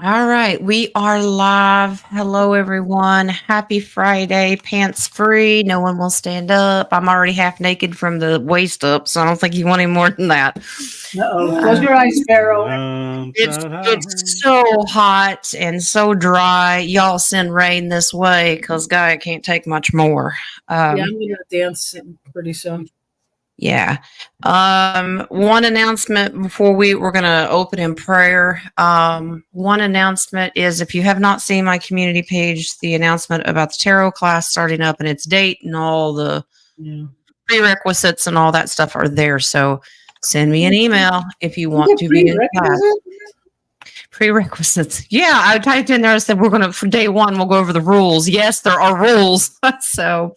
All right, we are live. Hello, everyone. Happy Friday. Pants free. No one will stand up. I'm already half naked from the waist up, so I don't think you want any more than that. Uh-oh. Close your eyes, Sparrow. It's so hot and so dry. Y'all send rain this way because Gaia can't take much more. Yeah, I'm gonna dance pretty soon. Yeah. One announcement before we're going to open in prayer. One announcement is if you have not seen my community page, the announcement about the tarot class starting up and its date and all the prerequisites and all that stuff are there. So send me an email if you want to be in class. Prerequisites. Yeah, I typed in there and said for day one, we'll go over the rules. Yes, there are rules. So,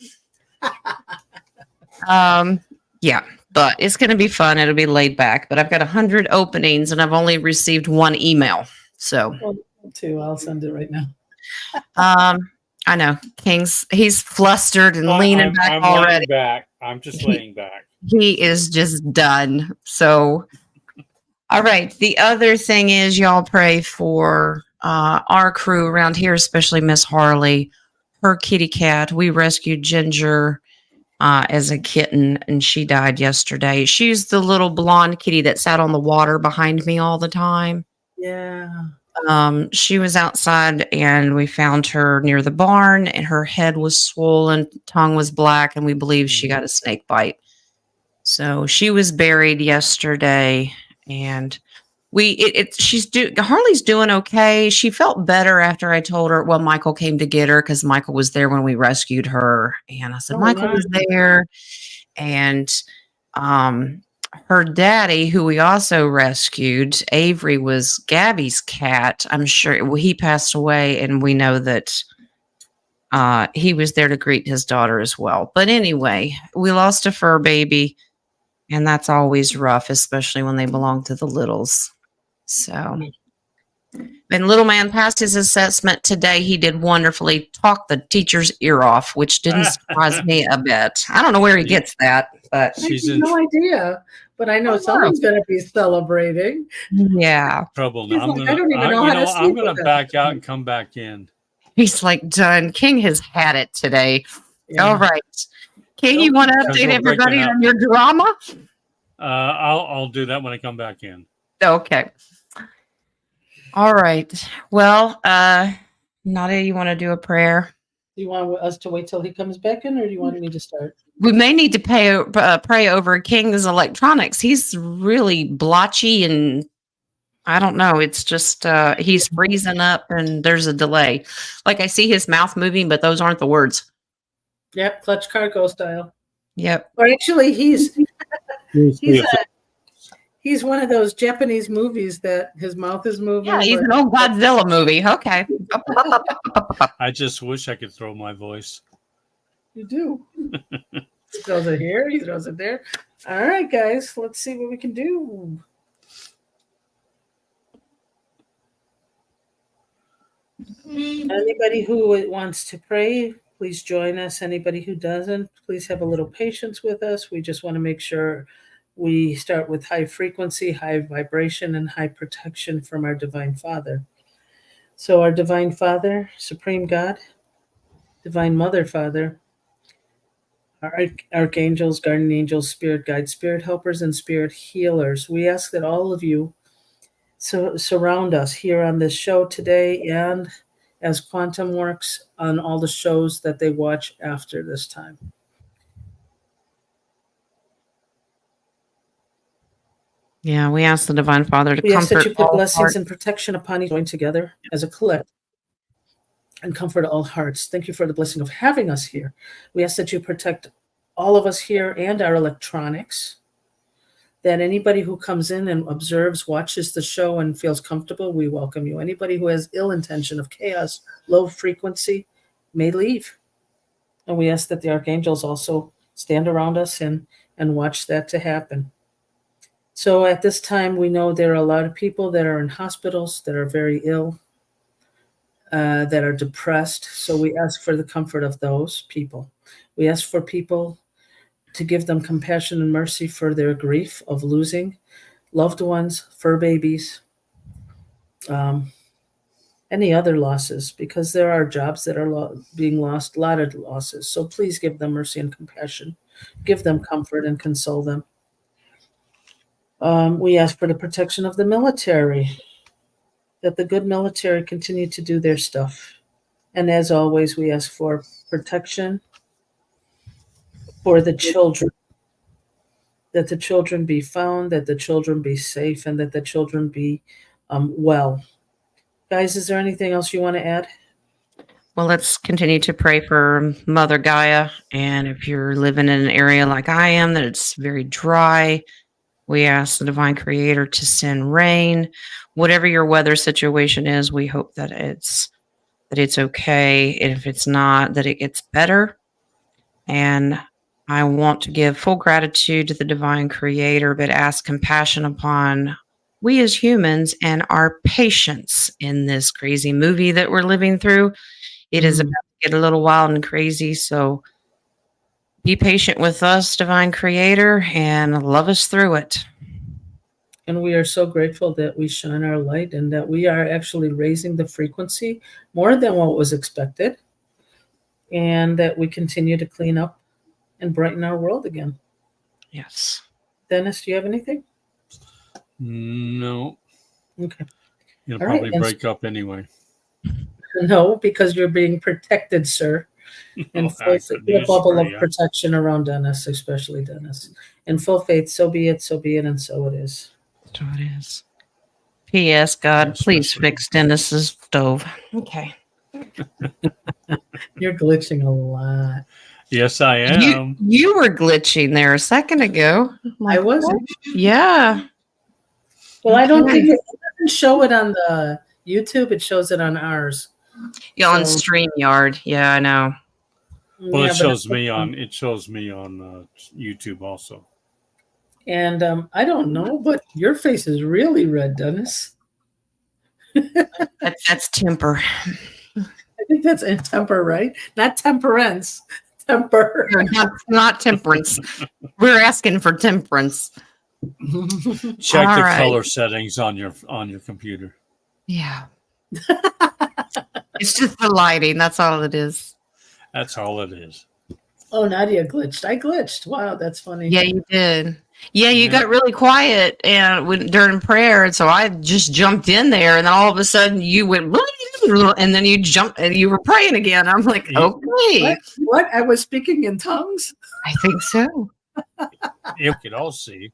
yeah, but it's going to be fun. It'll be laid back. But I've got 100 openings and I've only received one email. So, I'll send it right now. I know he's flustered and leaning back I'm already. Laying back. I'm just laying back. He is just done. So, all right. The other thing is y'all pray for our crew around here, especially Miss Harley, her kitty cat. We rescued Ginger as a kitten, and she died yesterday. She's the little blonde kitty that sat on the water behind me all the time. Yeah. She was outside, and we found her near the barn, and her head was swollen, tongue was black, and we believe she got a snake bite. So she was buried yesterday, and Harley's doing okay. She felt better after I told her. Well, Michael came to get her because Michael was there when we rescued her, and I said Michael was there, and her daddy, who we also rescued, Avery, was Gabby's cat. I'm sure he passed away, and we know that he was there to greet his daughter as well. But anyway, we lost a fur baby, and that's always rough, especially when they belong to the littles. So, and little man passed his assessment today. He did wonderfully. Talked the teacher's ear off, which didn't surprise me a bit. I don't know where he gets that, but I have no idea. But I know someone's going to be celebrating. Yeah. Trouble. I don't even know how to sleep. I'm going to back out and come back in. He's like done. King has had it today. Yeah. All right, King, you want to update everybody on your drama? I'll do that when I come back in. Okay. All right. Well, Nadia, you want to do a prayer? Do you want us to wait till he comes back in, or do you want me to start? We may need to pray over King's electronics. He's really blotchy, and I don't know. It's just he's freezing up, and there's a delay. Like I see his mouth moving, but those aren't the words. Yep, Clutch Cargo style. Yep. Or actually, he's one of those Japanese movies that his mouth is moving. Yeah, he's an old Godzilla movie. Okay. I just wish I could throw my voice. You do. He throws it here. He throws it there. All right, guys. Let's see what we can do. Anybody who wants to pray, please join us. Anybody who doesn't, please have a little patience with us. We just want to make sure we start with high frequency, high vibration, and high protection from our Divine Father. So our Divine Father, Supreme God, Divine Mother Father, our archangels, guardian angels, spirit guides, spirit helpers, and spirit healers, we ask that all of you surround us here on this show today and as Quantum works on all the shows that they watch after this time. Yeah, we ask the Divine Father to comfort. We ask that you put blessings hearts and protection upon each join together as a collective and comfort all hearts. Thank you for the blessing of having us here. We ask that you protect all of us here and our electronics, that anybody who comes in and observes, watches the show and feels comfortable, we welcome you. Anybody who has ill intention of chaos, low frequency, may leave. And we ask that the archangels also stand around us and watch that to happen. So at this time, we know there are a lot of people that are in hospitals that are very ill, that are depressed. So we ask for the comfort of those people. We ask for people to give them compassion and mercy for their grief of losing loved ones, fur babies, any other losses, because there are jobs that are being lost, a lot of losses. So please give them mercy and compassion. Give them comfort and console them. We ask for the protection of the military, that the good military continue to do their stuff. And as always, we ask for protection for the children, that the children be found, that the children be safe, and that the children be well. Guys, is there anything else you want to add? Well, let's continue to pray for Mother Gaia. And if you're living in an area like I am, that it's very dry, we ask the Divine Creator to send rain. Whatever your weather situation is, we hope that it's okay. And if it's not, that it gets better. And I want to give full gratitude to the Divine Creator, but ask compassion upon we as humans and our patience in this crazy movie that we're living through. It is about to get a little wild and crazy, so be patient with us, Divine Creator, and love us through it. And we are so grateful that we shine our light and that we are actually raising the frequency more than what was expected, and that we continue to clean up and brighten our world again. Yes. Dennis, do you have anything? No. Okay. You'll All probably right, break up anyway. No, because you're being protected, sir. And I full could a use bubble for of ya. protection around Dennis, especially Dennis. In full faith, so be it, and so it is. So it is. P.S. God, Yeah, please especially. fix Dennis's stove. Okay. You're glitching a lot. Yes, I am. You were glitching there a second ago. I was. What? Yeah. Well, I don't Okay. think it doesn't show it on the YouTube. It shows it on ours. Yeah, on So- StreamYard. Yeah, I know. Well, Yeah, it but shows me on YouTube also. And I don't know, but your face is really red, Dennis. That's temper. I think that's in temper, right? Not temperance. Temper. Not temperance. We're asking for temperance. Check All the right. color settings on your computer. Yeah. It's just the lighting. That's all it is. That's all it is. Oh, Nadia glitched. I glitched. Wow, that's funny. Yeah, you did. Yeah, you Yeah. got really quiet and during prayer, and so I just jumped in there, and then all of a sudden you went, and then you jumped, and you were praying again. I'm like, Yeah. okay, What? I was speaking in tongues? I think so. You could all see.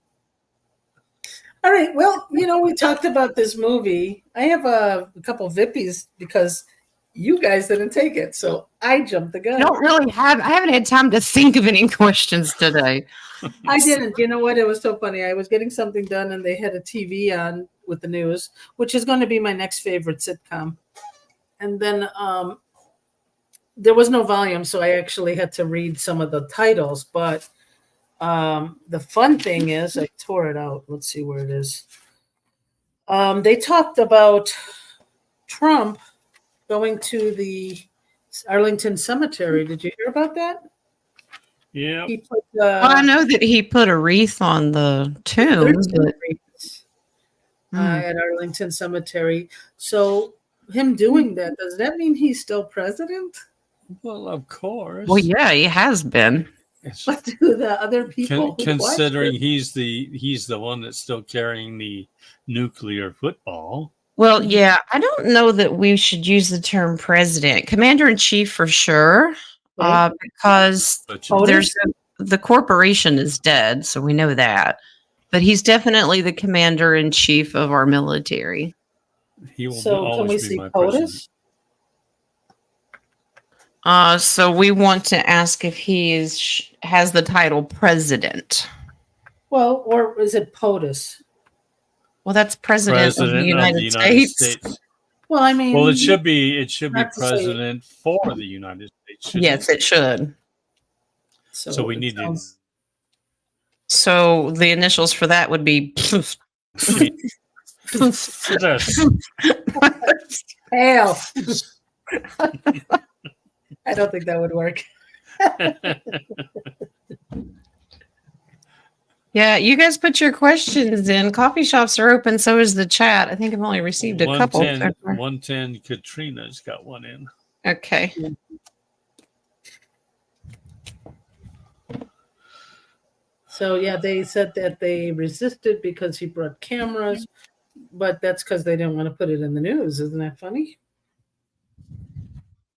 All right. Well, we talked about this movie. I have a couple Vippies because you guys didn't take it, so I jumped the gun. I haven't had time to think of any questions today. I didn't. You know what? It was so funny. I was getting something done, and they had a TV on with the news, which is going to be my next favorite sitcom. And then there was no volume, so I actually had to read some of the titles. But the fun thing is, I tore it out. Let's see where it is. They talked about Trump going to the Arlington Cemetery. Did you hear about that? Yeah. He put, Well, I know that he put a wreath on the tomb. 13 wreaths, at Arlington Cemetery. So him doing that, does that mean he's still president? Well, of course. Well, yeah, he has been. What do the other people Considering he's the one that's still carrying the nuclear football. Well, yeah, I don't know that we should use the term president. Commander-in-chief for sure, Right. because POTUS? the corporation is dead, so we know that. But he's definitely the commander-in-chief of our military. He will So can we always see be my president. POTUS? So we want to ask if he has the title president. Well, or is it POTUS? Well, that's president of the United States. Well, I mean, Well, it should be Not to say- president for the United States. shouldn't Yes, it should. So we it need to. sounds- So the initials for that would be. Hell. I don't think that would work. Yeah, you guys put your questions in. Coffee shops are open, so is the chat. I think I've only received a couple. 110 Katrina's got one in. Okay. So yeah, they said that they resisted because he brought cameras, but that's because they didn't want to put it in the news. Isn't that funny?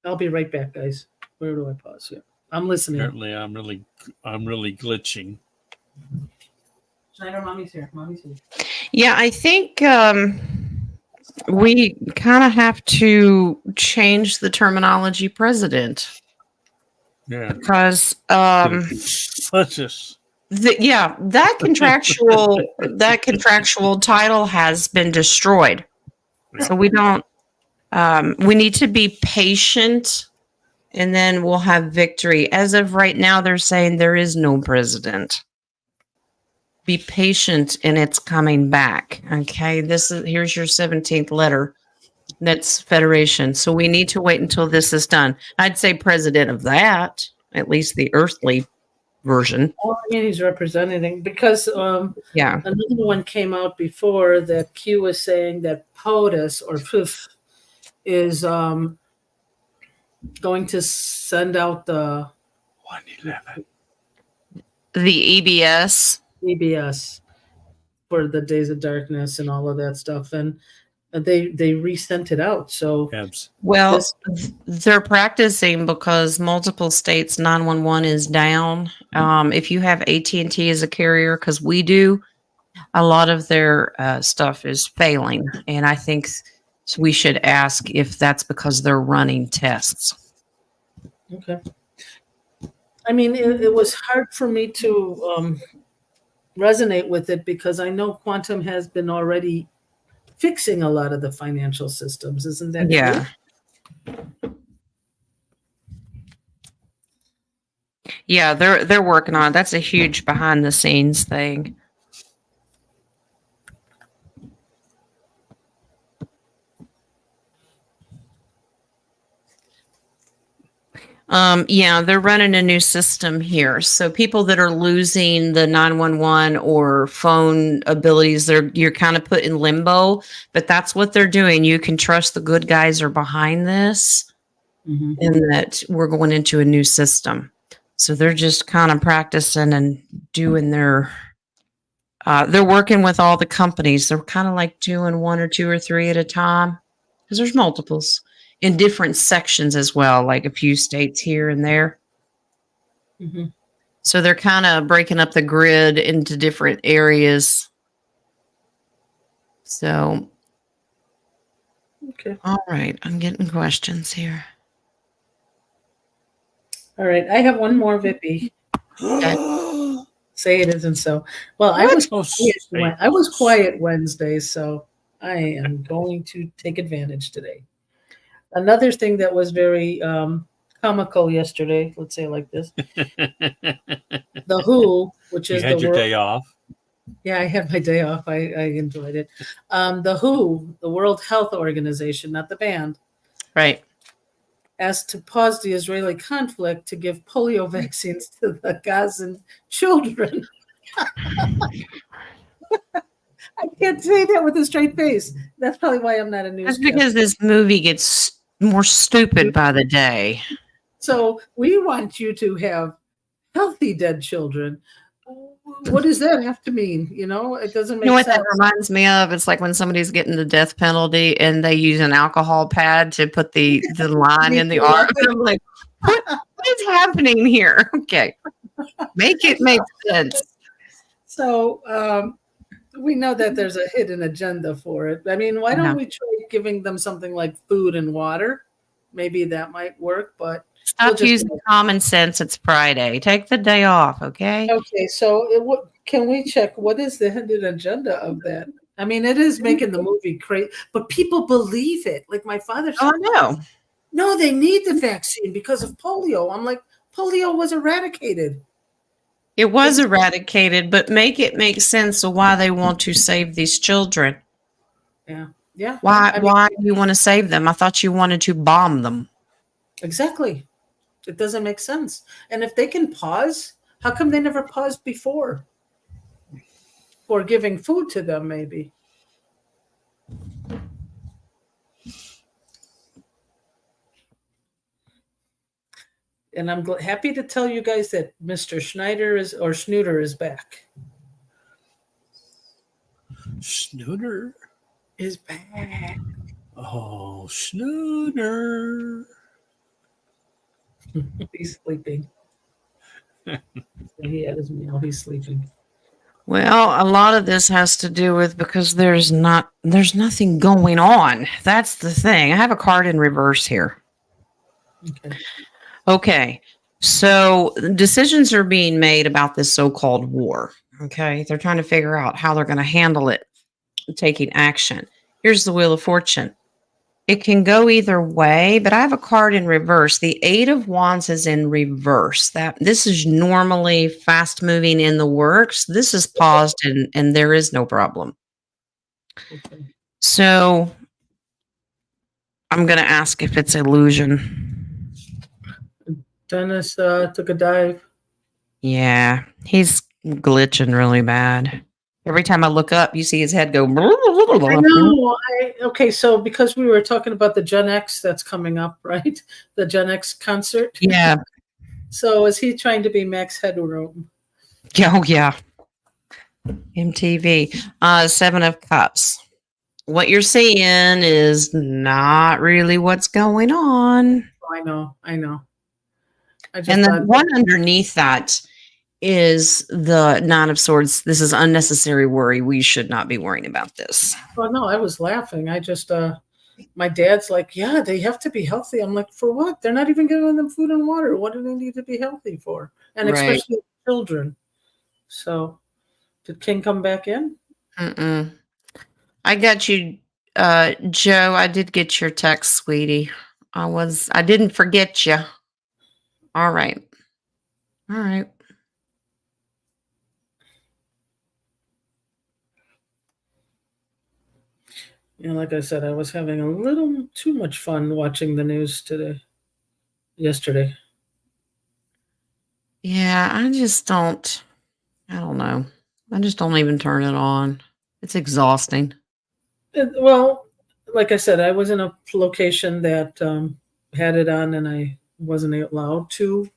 I'll be right back, guys. Where do I pause here? I'm listening. Apparently, I'm really glitching. Schneider, mommy's here. Yeah, I think we kind of have to change the terminology president. Yeah. Because Let's that contractual title has been destroyed. So we don't we need to be patient, and then we'll have victory. As of right now, they're saying there is no president. Be patient, and it's coming back. Okay, here's your 17th letter. That's Federation. So we need to wait until this is done. I'd say president of that, at least the earthly version. Well, I mean, he's representing because Yeah. another one came out before that Q was saying that POTUS or POOF is going to send out the 111. The EBS for the Days of Darkness and all of that stuff, and they resent it out. So well, they're practicing because multiple states 911 is down. If you have AT&T as a carrier, because we do, a lot of their stuff is failing, and I think we should ask if that's because they're running tests. Okay. I mean, it was hard for me to resonate with it because I know Quantum has been already fixing a lot of the financial systems. Isn't that true? Yeah, they're working on it. That's a huge behind the scenes thing. Yeah, they're running a new system here. So people that are losing the 911 or phone abilities, you're kind of put in limbo, but that's what they're doing. You can trust the good guys are behind this, and that we're going into a new system. So they're just kind of practicing and doing they're working with all the companies. They're kind of like doing one or two or three at a time because there's multiples in different sections as well, like a few states here and there. So they're kind of breaking up the grid into different areas. So, okay. All right. I'm getting questions here. All right. I have one more, Vippy. Okay. Say it isn't so. Well, I was quiet Wednesday, so I am going to take advantage today. Another thing that was very comical yesterday, let's say it like this, the WHO, which is you had your day off. Yeah, I had my day off. I enjoyed it. The WHO, the World Health Organization, not the band, right, asked to pause the Israeli conflict to give polio vaccines to the Gazan children. I can't say that with a straight face. That's probably why I'm not a newscaster. That's because this movie gets more stupid by the day. So we want you to have healthy dead children. What does that have to mean? You know, it doesn't make sense. That reminds me of? It's like when somebody's getting the death penalty and they use an alcohol pad to put the line in the arm. I'm like, what is happening here? Okay. Make it make sense. So we know that there's a hidden agenda for it. I mean, why don't we try giving them something like food and water? Maybe that might work, but stop using common sense. It's Friday. Take the day off, okay? Okay, so can we check what is the hidden agenda of that? I mean, it is making the movie crazy, but people believe it. Like my father said, no, they need the vaccine because of polio. I'm like, polio was eradicated. It was eradicated, but make it make sense of why they want to save these children. Yeah. Why do you want to save them? I thought you wanted to bomb them. Exactly. It doesn't make sense. And if they can pause, how come they never paused before? or giving food to them, maybe. And I'm happy to tell you guys that Mr. Schneider is back. Snooter Is back. Oh, Snooter. He's sleeping. He had his meal. He's sleeping. Well, a lot of this has to do with because there's nothing going on. That's the thing. I have a card in reverse here. Okay. Okay. So decisions are being made about this so-called war. Okay. They're trying to figure out how they're going to handle it, taking action. Here's the Wheel of Fortune. It can go either way, but I have a card in reverse. The Eight of Wands is in reverse. This is normally fast moving in the works. This is paused and there is no problem. Okay. So I'm going to ask if it's illusion. Dennis took a dive. Yeah, he's glitching really bad. Every time I look up, you see his head go. I know. Okay, so because we were talking about the Gen X that's coming up, right? The Gen X concert. Yeah. So is he trying to be Max Headroom? Oh, yeah. MTV. Seven of Cups. What you're seeing is not really what's going on. I know. And the one underneath that is the Nine of Swords. This is unnecessary worry. We should not be worrying about this. Well, no, I was laughing. I just, my dad's like, yeah, they have to be healthy. I'm like, for what? They're not even giving them food and water. What do they need to be healthy for? And Right. especially children. So, did King come back in? I got you, Joe. I did get your text, sweetie. I didn't forget you. All right. Yeah, like I said, I was having a little too much fun watching the news yesterday. Yeah, I don't know. I just don't even turn it on. It's exhausting. Well, like I said, I was in a location that had it on and I wasn't allowed to.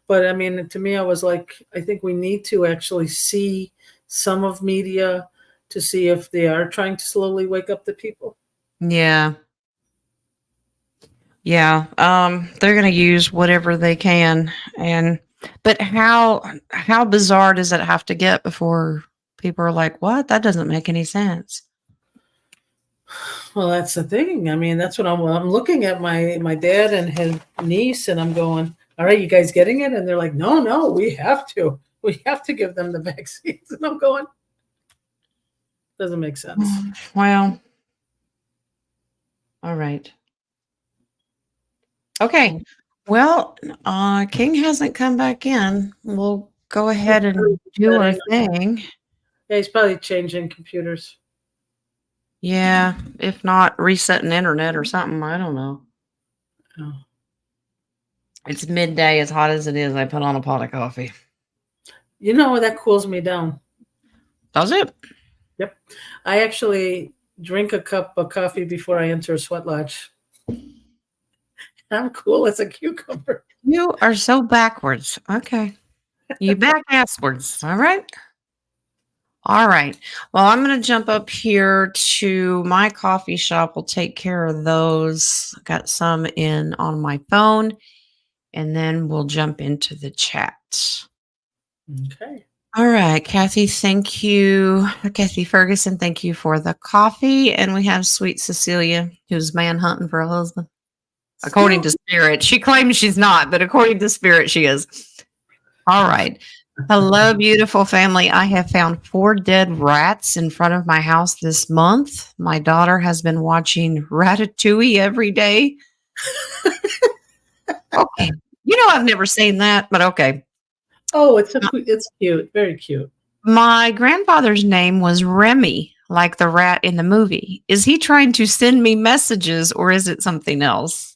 But I mean, to me, I was like, I think we need to actually see some of media to see if they are trying to slowly wake up the people. Yeah. Yeah. They're going to use whatever they can. But how bizarre does it have to get before people are like, what? That doesn't make any sense. Well, that's the thing. I mean, that's what I'm looking at my dad and his niece, and I'm going, all right, you guys getting it? And they're like, no, we have to give them the vaccines. And I'm going, doesn't make sense. Well, all right. Okay. Well, King hasn't come back in. We'll go ahead and do our thing. Yeah, he's probably changing computers. Yeah, if not resetting internet or something, I don't know. Oh. It's midday, as hot as it is. I put on a pot of coffee. You know, that cools me down. Does it? Yep. I actually drink a cup of coffee before I enter a sweat lodge. I'm cool as a cucumber. You are so backwards. Okay. You back asswards. All right. All right. Well, I'm going to jump up here to my coffee shop. We'll take care of those. Got some in on my phone. And then we'll jump into the chat. Okay. All right, Kathy, thank you. Kathy Ferguson, thank you for the coffee. And we have sweet Cecilia, who's man hunting for a husband. According to Spirit. She claims she's not, but according to Spirit, she is. All right. Hello, beautiful family. I have found 4 dead rats in front of my house this month. My daughter has been watching Ratatouille every day. Okay. You know, I've never seen that, but okay. Oh, it's cute. Very cute. My grandfather's name was Remy, like the rat in the movie. Is he trying to send me messages or is it something else?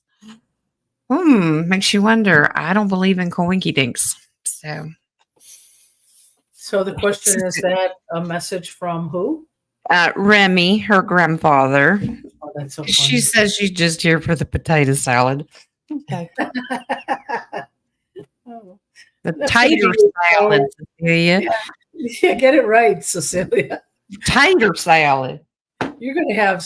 Makes you wonder. I don't believe in coinky dinks. So the question is that a message from who? Remy, her grandfather. Oh, that's so funny. She says she's just here for the potato salad. Okay. Oh, The that's tater gonna be salad, so- Cecilia. yeah, get it right, Cecilia. Tater salad. You're going to have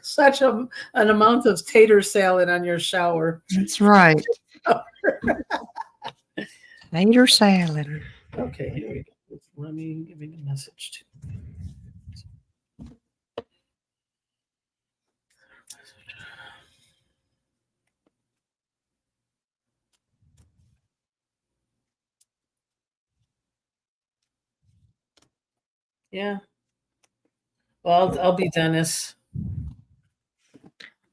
such an amount of tater salad on your shower. That's right. Tater salad. Okay, here we go. Let me give you the message too. Yeah. Well, I'll be Dennis.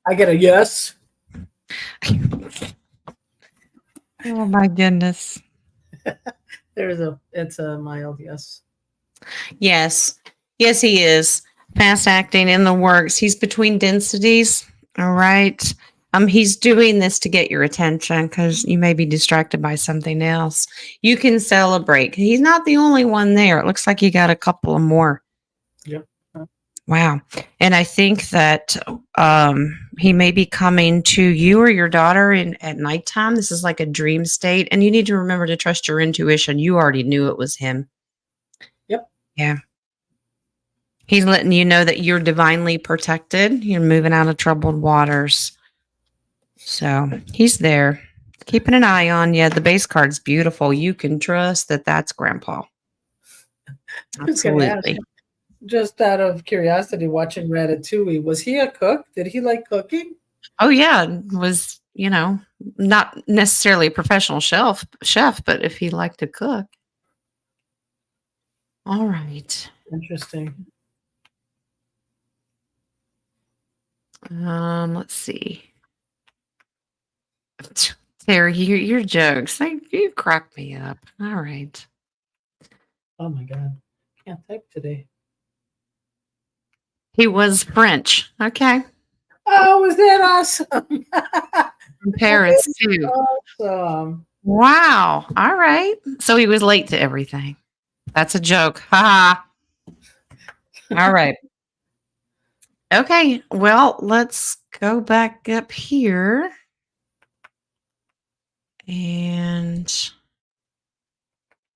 I get a yes. Oh my goodness. It's a mild yes. Yes. Yes, he is. Fast acting in the works. He's between densities. All right. He's doing this to get your attention because you may be distracted by something else. You can celebrate. He's not the only one there. It looks like you got a couple of more. Yep. Wow. And I think that he may be coming to you or your daughter at nighttime. This is like a dream state. And you need to remember to trust your intuition. You already knew it was him. Yep. Yeah. He's letting you know that you're divinely protected. You're moving out of troubled waters. So he's there, keeping an eye on you. The base card's beautiful. You can trust that that's Grandpa. I was gonna ask, Absolutely. just out of curiosity, watching Ratatouille, was he a cook? Did he like cooking? Oh yeah, was not necessarily a professional chef, but if he liked to cook. All right. Interesting. Let's see. Terry, your jokes, you crack me up. All right. Oh my God. Can't type today. He was French. Okay. Oh, was that awesome? From Paris too. Awesome. Wow. All right. So he was late to everything. That's a joke. Ha ha. All right. Okay. Well, let's go back up here. And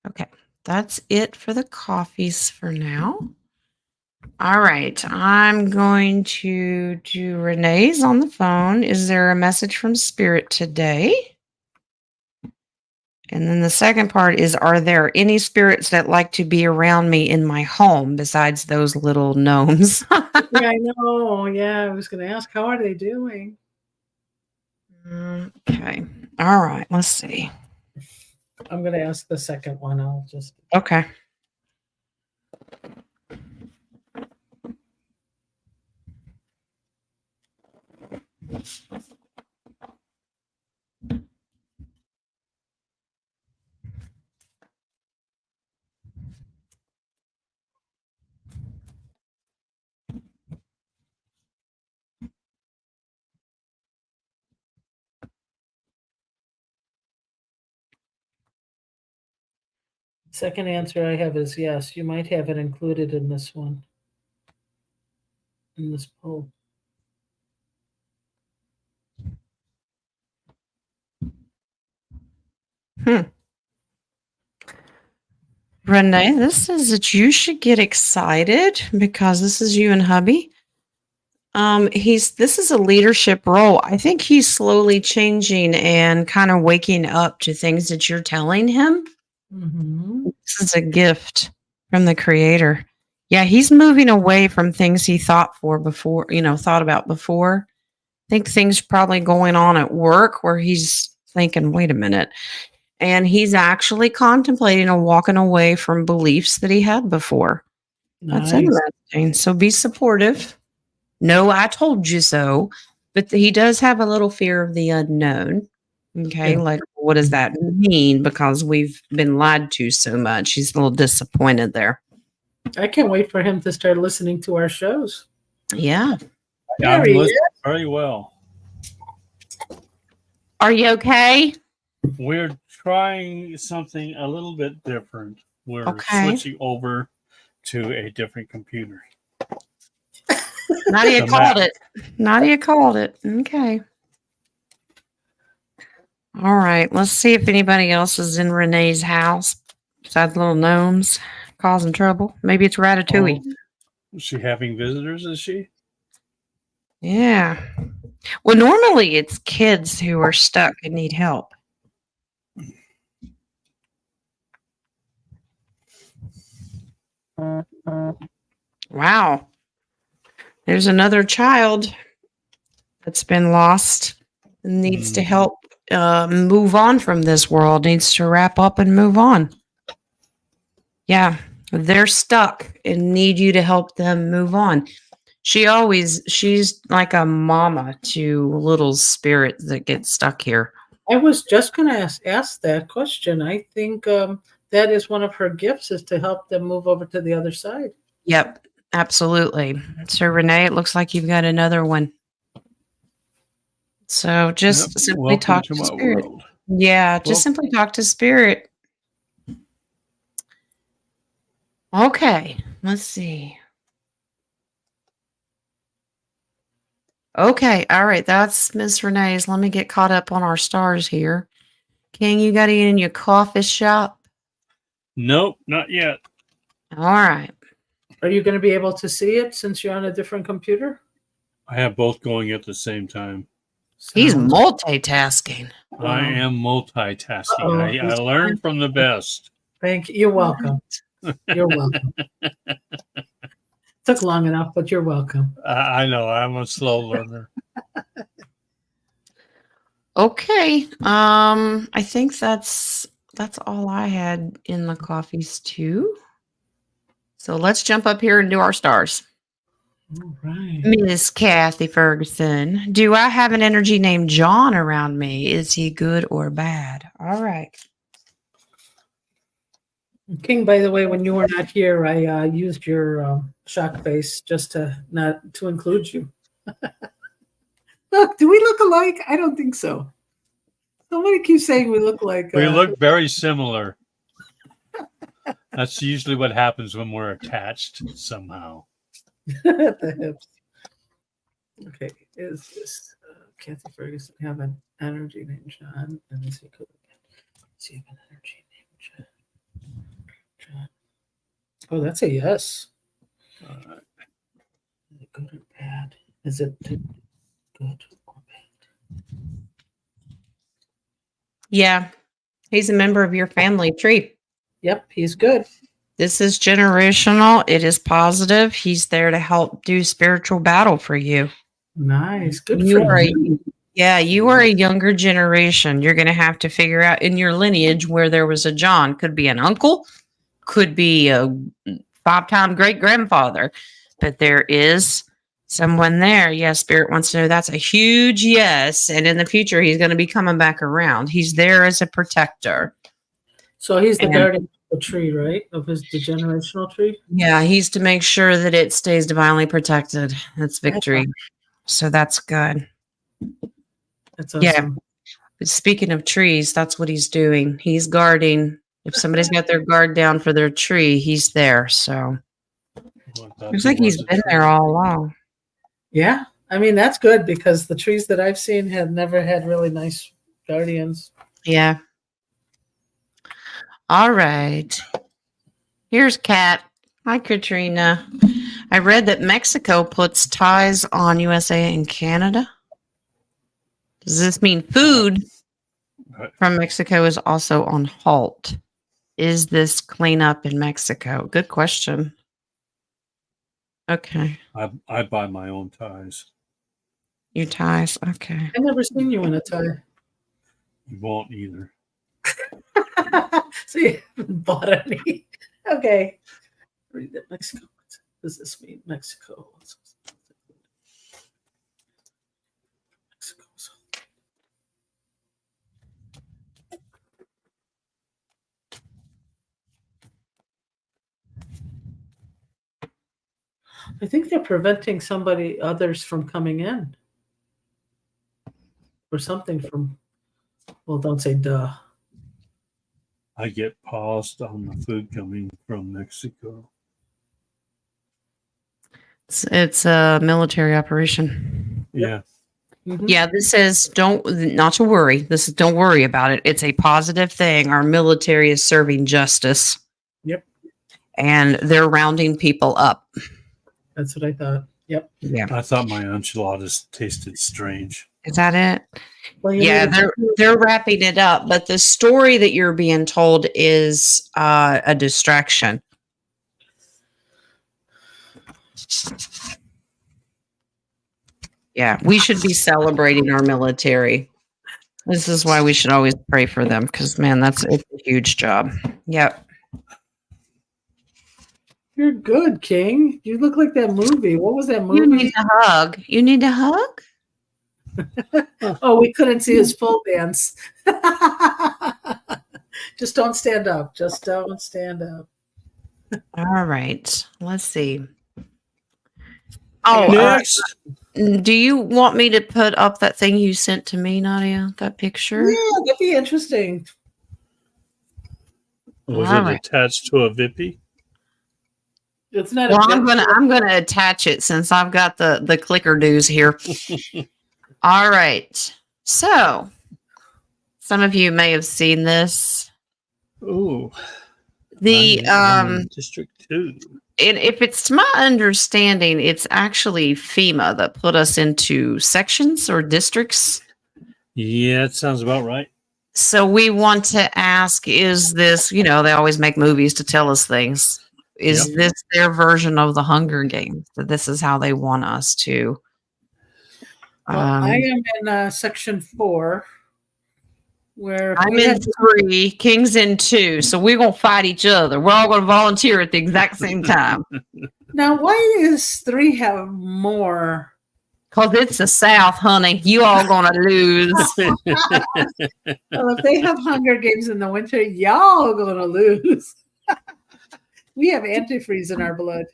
okay. That's it for the coffees for now. All right. I'm going to do Renee's on the phone. Is there a message from Spirit today? And then the second part is, are there any spirits that like to be around me in my home besides those little gnomes? Yeah, I know. Yeah, I was going to ask, how are they doing? Okay. All right. Let's see. I'm going to ask the second one. I'll just. Okay. Second answer I have is yes. You might have it included in this one, in this poll. Renee, this is that you should get excited because this is you and hubby. This is a leadership role. I think he's slowly changing and kind of waking up to things that you're telling him. Mm-hmm. This is a gift from the creator. Yeah, he's moving away from things he thought about before. I think things probably going on at work where he's thinking, wait a minute. And he's actually contemplating on walking away from beliefs that he had before. Nice. That's interesting. So be supportive. No, I told you so. But he does have a little fear of the unknown. Okay. Yeah. Like, what does that mean? Because we've been lied to so much. He's a little disappointed there. I can't wait for him to start listening to our shows. Yeah. I'm There he listening is. very well. Are you okay? We're trying something a little bit different. We're Okay. switching over to a different computer. Nadia The called Mac. it. Nadia called it. Okay. All right. Let's see if anybody else is in Renee's house besides little gnomes causing trouble. Maybe it's Ratatouille. Oh, is she having visitors, is she? Yeah. Well, normally it's kids who are stuck and need help. Wow. There's another child that's been lost and needs to help move on from this world, needs to wrap up and move on. Yeah. They're stuck and need you to help them move on. She's like a mama to little spirits that get stuck here. I was just going to ask that question. I think that is one of her gifts, is to help them move over to the other side. Yep, absolutely. So Renee, it looks like you've got another one. So just simply Welcome talk to to my spirit. world. Yeah, just simply talk to spirit. Okay, let's see. Okay, all right, that's Miss Renee's. Let me get caught up on our stars here. King, you got any in your coffee shop? Nope, not yet. All right. Are you going to be able to see it since you're on a different computer? I have both going at the same time. He's Sounds- multitasking. I am multitasking. I learned from the best. Thank you. You're welcome. You're welcome. Took long enough, but you're welcome. I know. I'm a slow learner. Okay. I think that's all I had in the coffees too. So let's jump up here and do our stars. All right. Miss Kathy Ferguson, do I have an energy named John around me? Is he good or bad? All right. King, by the way, when you were not here, I used your shock face just to include you. Look, do we look alike? I don't think so. Somebody keeps saying we look like. We look very similar. That's usually what happens when we're attached somehow. at the hips. Okay, is this Kathy Ferguson have an energy named John? And is he good? Does he have an energy named John? Oh, that's a yes. Is it good or bad? Is it good or bad? Yeah. He's a member of your family tree. Yep, he's good. This is generational. It is positive. He's there to help do spiritual battle for you. Nice. Good You for are you. you are a younger generation. You're going to have to figure out in your lineage where there was a John. Could be an uncle, could be a 5-time great grandfather, but there is someone there. Yes, Spirit wants to know. That's a huge yes. And in the future, he's going to be coming back around. He's there as a protector. So he's the guardian of the tree, right? Of the generational tree? Yeah, he's to make sure that it stays divinely protected. That's victory. So that's good. That's awesome. But speaking of trees, that's what he's doing. He's guarding. If somebody's got their guard down for their tree, he's there. So looks like he's been there all along. Yeah. I mean, that's good because the trees that I've seen have never had really nice guardians. Yeah. All right. Here's Kat. Hi, Katrina. I read that Mexico puts ties on USA and Canada. Does this mean food from Mexico is also on halt? Is this cleanup in Mexico? Good question. Okay. I buy my own ties. Your ties. Okay. I've never seen you in a tie. You won't either. So you haven't bought any. Okay. Read that. Mexico. What does this mean? Mexico. I think they're preventing others from coming in. Or something from, well, don't say duh. I get paused on the food coming from Mexico. It's a military operation. Yeah. Mhm. Yeah, this says not to worry. This is don't worry about it. It's a positive thing. Our military is serving justice. Yep. And they're rounding people up. That's what I thought. Yep. Yeah. I thought my enchiladas tasted strange. Is that it? Well, Yeah, they're wrapping it up, but the story that you're being told is a distraction. Yeah, we should be celebrating our military. This is why we should always pray for them because, man, it's a huge job. Yep. You're good, King. You look like that movie. What was that movie? You need a hug. You need a hug? Oh, we couldn't see his full dance. Just don't stand up. Just don't stand up. All right. Let's see. Oh, Next. do you want me to put up that thing you sent to me, Nadia? That picture? Yeah, that'd be interesting. Was All it right. attached to a Vippy? It's not. Well, I'm gonna attach it since I've got the clicker dues here. All right. So, some of you may have seen this. Ooh. The I'm in District 2. and if it's to my understanding, it's actually FEMA that put us into sections or districts. Yeah, it sounds about right. So we want to ask, is this, they always make movies to tell us things. Is this their version of the Hunger Games? That this is how they want us to. Well, I am in section 4, where I'm in 3, King's in 2. So we're going to fight each other. We're all going to volunteer at the exact same time. Now, why does 3 have more? Because it's the South, honey. You all going to lose. Well, if they have Hunger Games in the winter, y'all going to lose. We have antifreeze in our blood.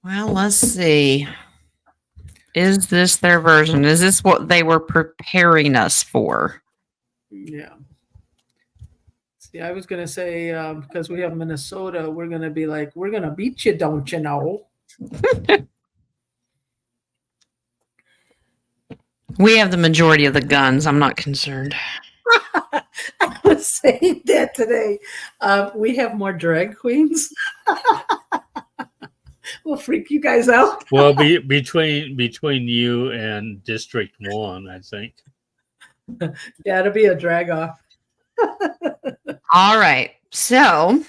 Well, let's see. Is this their version? Is this what they were preparing us for? Yeah. See, I was going to say, because we have Minnesota, we're going to be like, we're going to beat you, don't you know? We have the majority of the guns. I'm not concerned. I was saying that today. We have more drag queens. We'll freak you guys out. Well, between you and District 1, I think. Yeah, it'll be a drag off. All right. So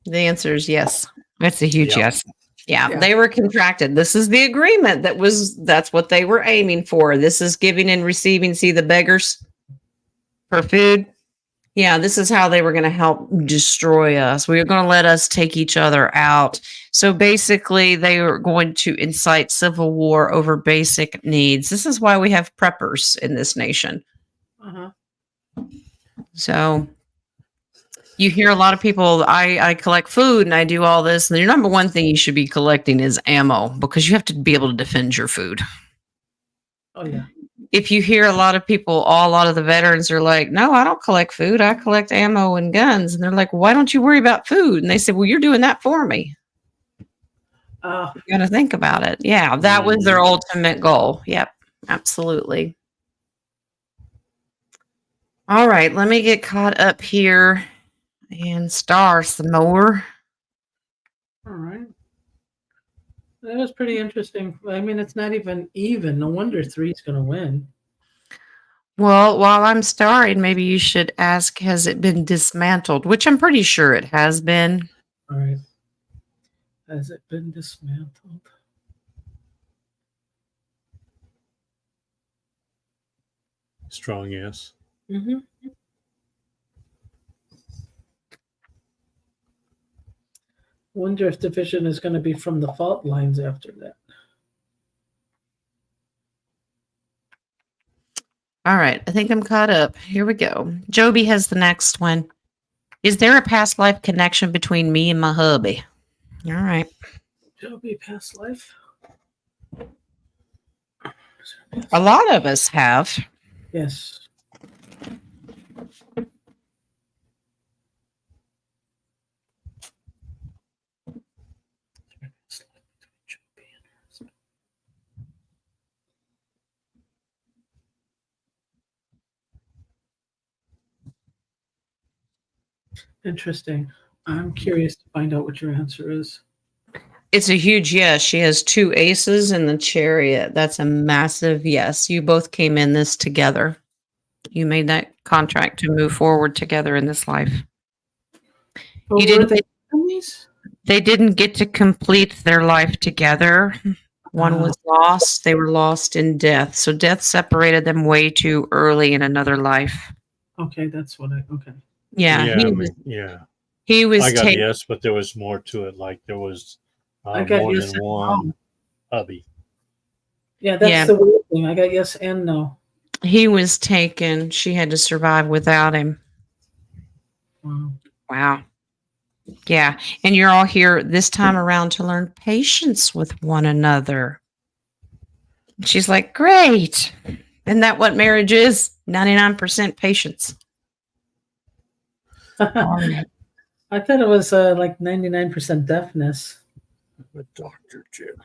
the answer is yes. It's a huge yes. Yeah, they were contracted. This is the agreement that's what they were aiming for. This is giving and receiving. See the beggars for food. Yeah, this is how they were going to help destroy us. We were going to let us take each other out. So basically, they were going to incite civil war over basic needs. This is why we have preppers in this nation. Uh-huh. So you hear a lot of people, I collect food and I do all this. And your number one thing you should be collecting is ammo because you have to be able to defend your food. Oh, yeah. If you hear a lot of people, a lot of the veterans are like, no, I don't collect food. I collect ammo and guns. And they're like, why don't you worry about food? And they said, well, you're doing that for me. You got to think about it. Yeah, that was their ultimate goal. Yep, absolutely. All right, let me get caught up here and star some more. All right. That was pretty interesting. I mean, it's not even. No wonder 3 is going to win. Well, while I'm starring, maybe you should ask, has it been dismantled? Which I'm pretty sure it has been. All right. Has it been dismantled? Strong yes. Mm-hmm. Wonder if division is going to be from the fault lines after that. All right, I think I'm caught up. Here we go. Joby has the next one. Is there a past life connection between me and my hubby? All right. Joby past life? A lot of us have. Yes. Interesting. I'm curious to find out what your answer is. It's a huge yes. She has 2 aces in the chariot. That's a massive yes. You both came in this together. You made that contract to move forward together in this life. But You were didn't. they enemies? They didn't get to complete their life together. One was lost. They were lost in death. So death separated them way too early in another life. Okay, that's what I. Okay. Yeah, Yeah, he was I got taken. yes, but there was more to it. Like there was I got more yes than and one no. hubby. Yeah, that's Yeah. the weird thing. I got yes and no. He was taken. She had to survive without him. Wow. Wow. Yeah. And you're all here this time around to learn patience with one another. She's like, great. Isn't that what marriage is? 99% patience. All right. I thought it was like 99% deafness. A doctor, Jim.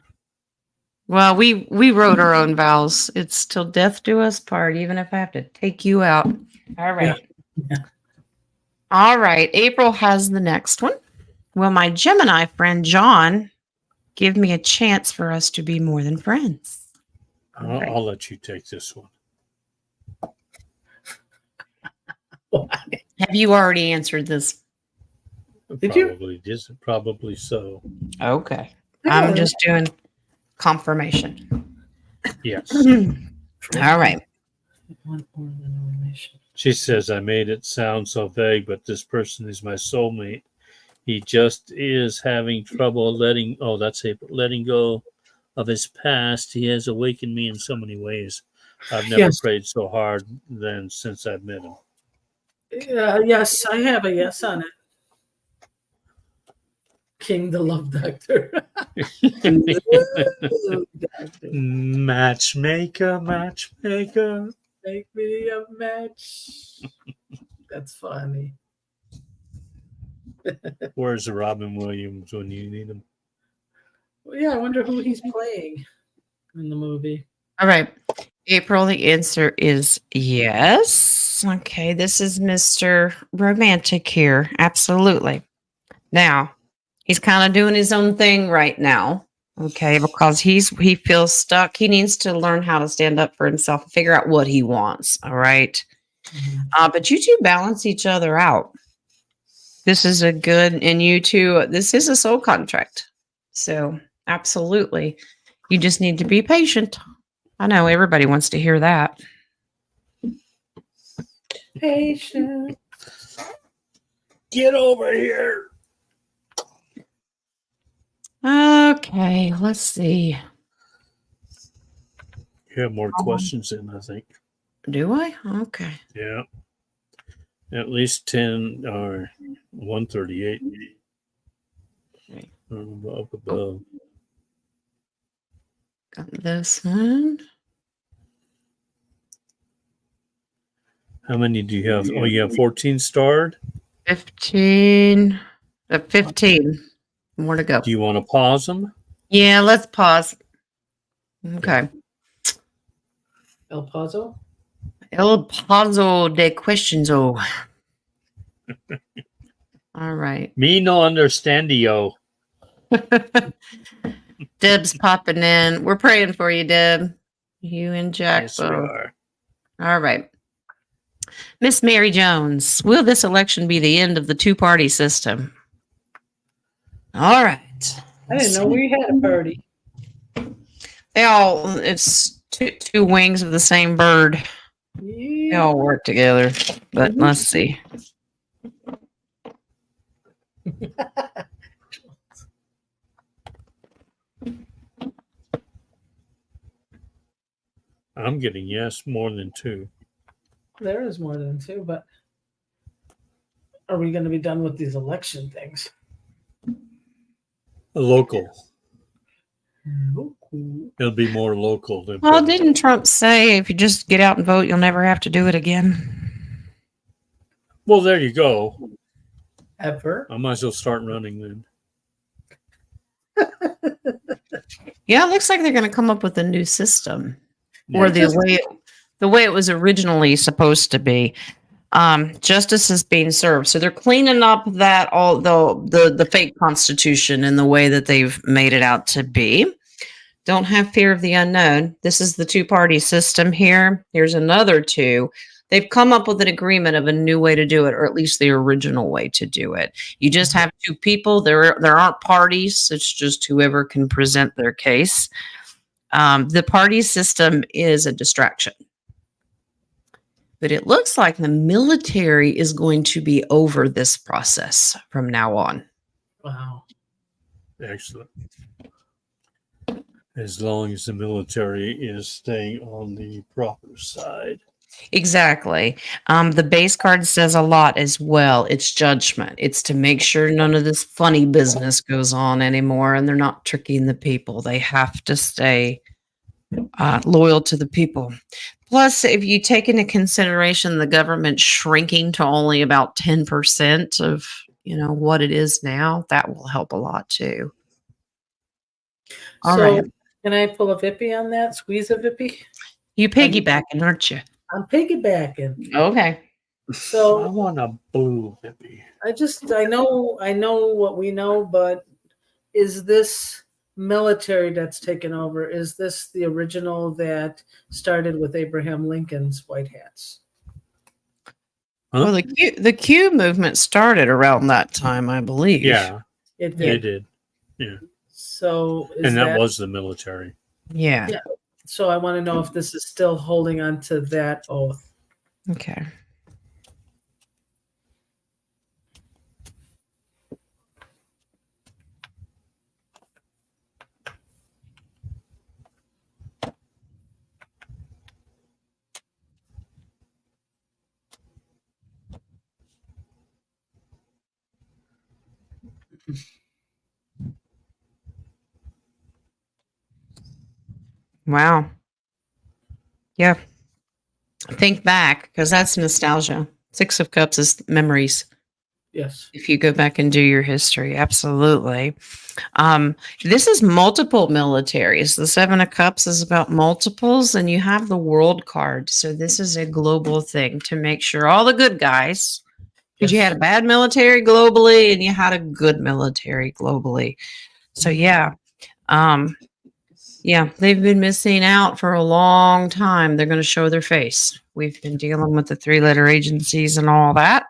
Well, we wrote our own vows. It's till death do us part, even if I have to take you out. All right. Yeah. All right. April has the next one. Will my Gemini friend John give me a chance for us to be more than friends? Okay. I'll let you take this one. Have you already answered this? Did you? Probably so. Okay. I'm just doing confirmation. Yes. All right. She says, I made it sound so vague, but this person is my soulmate. He just is having trouble letting go of his past. He has awakened me in so many ways. I've never prayed so hard since I've met him. Yes, I have a yes on it. King the Love Doctor. Matchmaker. Make me a match. That's funny. Where's Robin Williams when you need him? Well, yeah, I wonder who he's playing in the movie. All right. April, the answer is yes. Okay, this is Mr. Romantic here. Absolutely. Now, he's kind of doing his own thing right now. Okay, because he feels stuck. He needs to learn how to stand up for himself and figure out what he wants. All right. But you two balance each other out. This is a good, and you two, this is a soul contract. So absolutely. You just need to be patient. I know everybody wants to hear that. Patient. Get over here. Okay, let's see. You have more questions in, I think. Do I? Okay. Yeah. At least 10 or 138. Okay. Up above. Got this one. How many do you have? Oh, you have 14 starred? 15. 15. More to go. Do you want to pause them? Yeah, let's pause. Okay. El Paso? El Paso de questions. All right. Me no understandio. Deb's popping in. We're praying for you, Deb. You and Jack. Yes, we are. All right. Miss Mary Jones, will this election be the end of the two-party system? All right. I didn't know we had a party. It's two wings of the same bird. Yeah. They all work together. But let's see. I'm getting yes, more than 2. There is more than 2, but are we going to be done with these election things? Local. Local. It'll be more local than. Well, didn't Trump say if you just get out and vote, you'll never have to do it again? Well, there you go. Ever? I might as well start running then. Yeah, it looks like they're going to come up with a new system, Yeah. or the way it was originally supposed to be. Justice is being served. So they're cleaning up that all the fake constitution in the way that they've made it out to be. Don't have fear of the unknown. This is the two-party system here. Here's another two. They've come up with an agreement of a new way to do it, or at least the original way to do it. You just have two people. There aren't parties. It's just whoever can present their case. The party system is a distraction. But it looks like the military is going to be over this process from now on. Wow. Excellent. As long as the military is staying on the proper side. Exactly. The base card says a lot as well. It's judgment. It's to make sure none of this funny business goes on anymore and they're not tricking the people. They have to stay loyal to the people. Plus, if you take into consideration the government shrinking to only about 10% of, what it is now, that will help a lot too. All right. Can I pull a Vippy on that? Squeeze a Vippy? You piggybacking, aren't you? I'm piggybacking. Okay. So I want a blue Vippy. I know what we know, but is this military that's taken over? Is this the original that started with Abraham Lincoln's white hats? Huh? Well, the Q movement started around that time, I believe. Yeah, It they did. did. Yeah. So And that was the military. Yeah. So I want to know if this is still holding on to that oath. Okay. Wow. Yeah. Think back, because that's nostalgia. Six of Cups is memories. Yes. If you go back and do your history, absolutely. This is multiple militaries. The Seven of Cups is about multiples, and you have the World card. So this is a global thing to make sure all the good guys, because you had a bad military globally and you had a good military globally. So yeah. Yeah, they've been missing out for a long time. They're going to show their face. We've been dealing with the three-letter agencies and all that.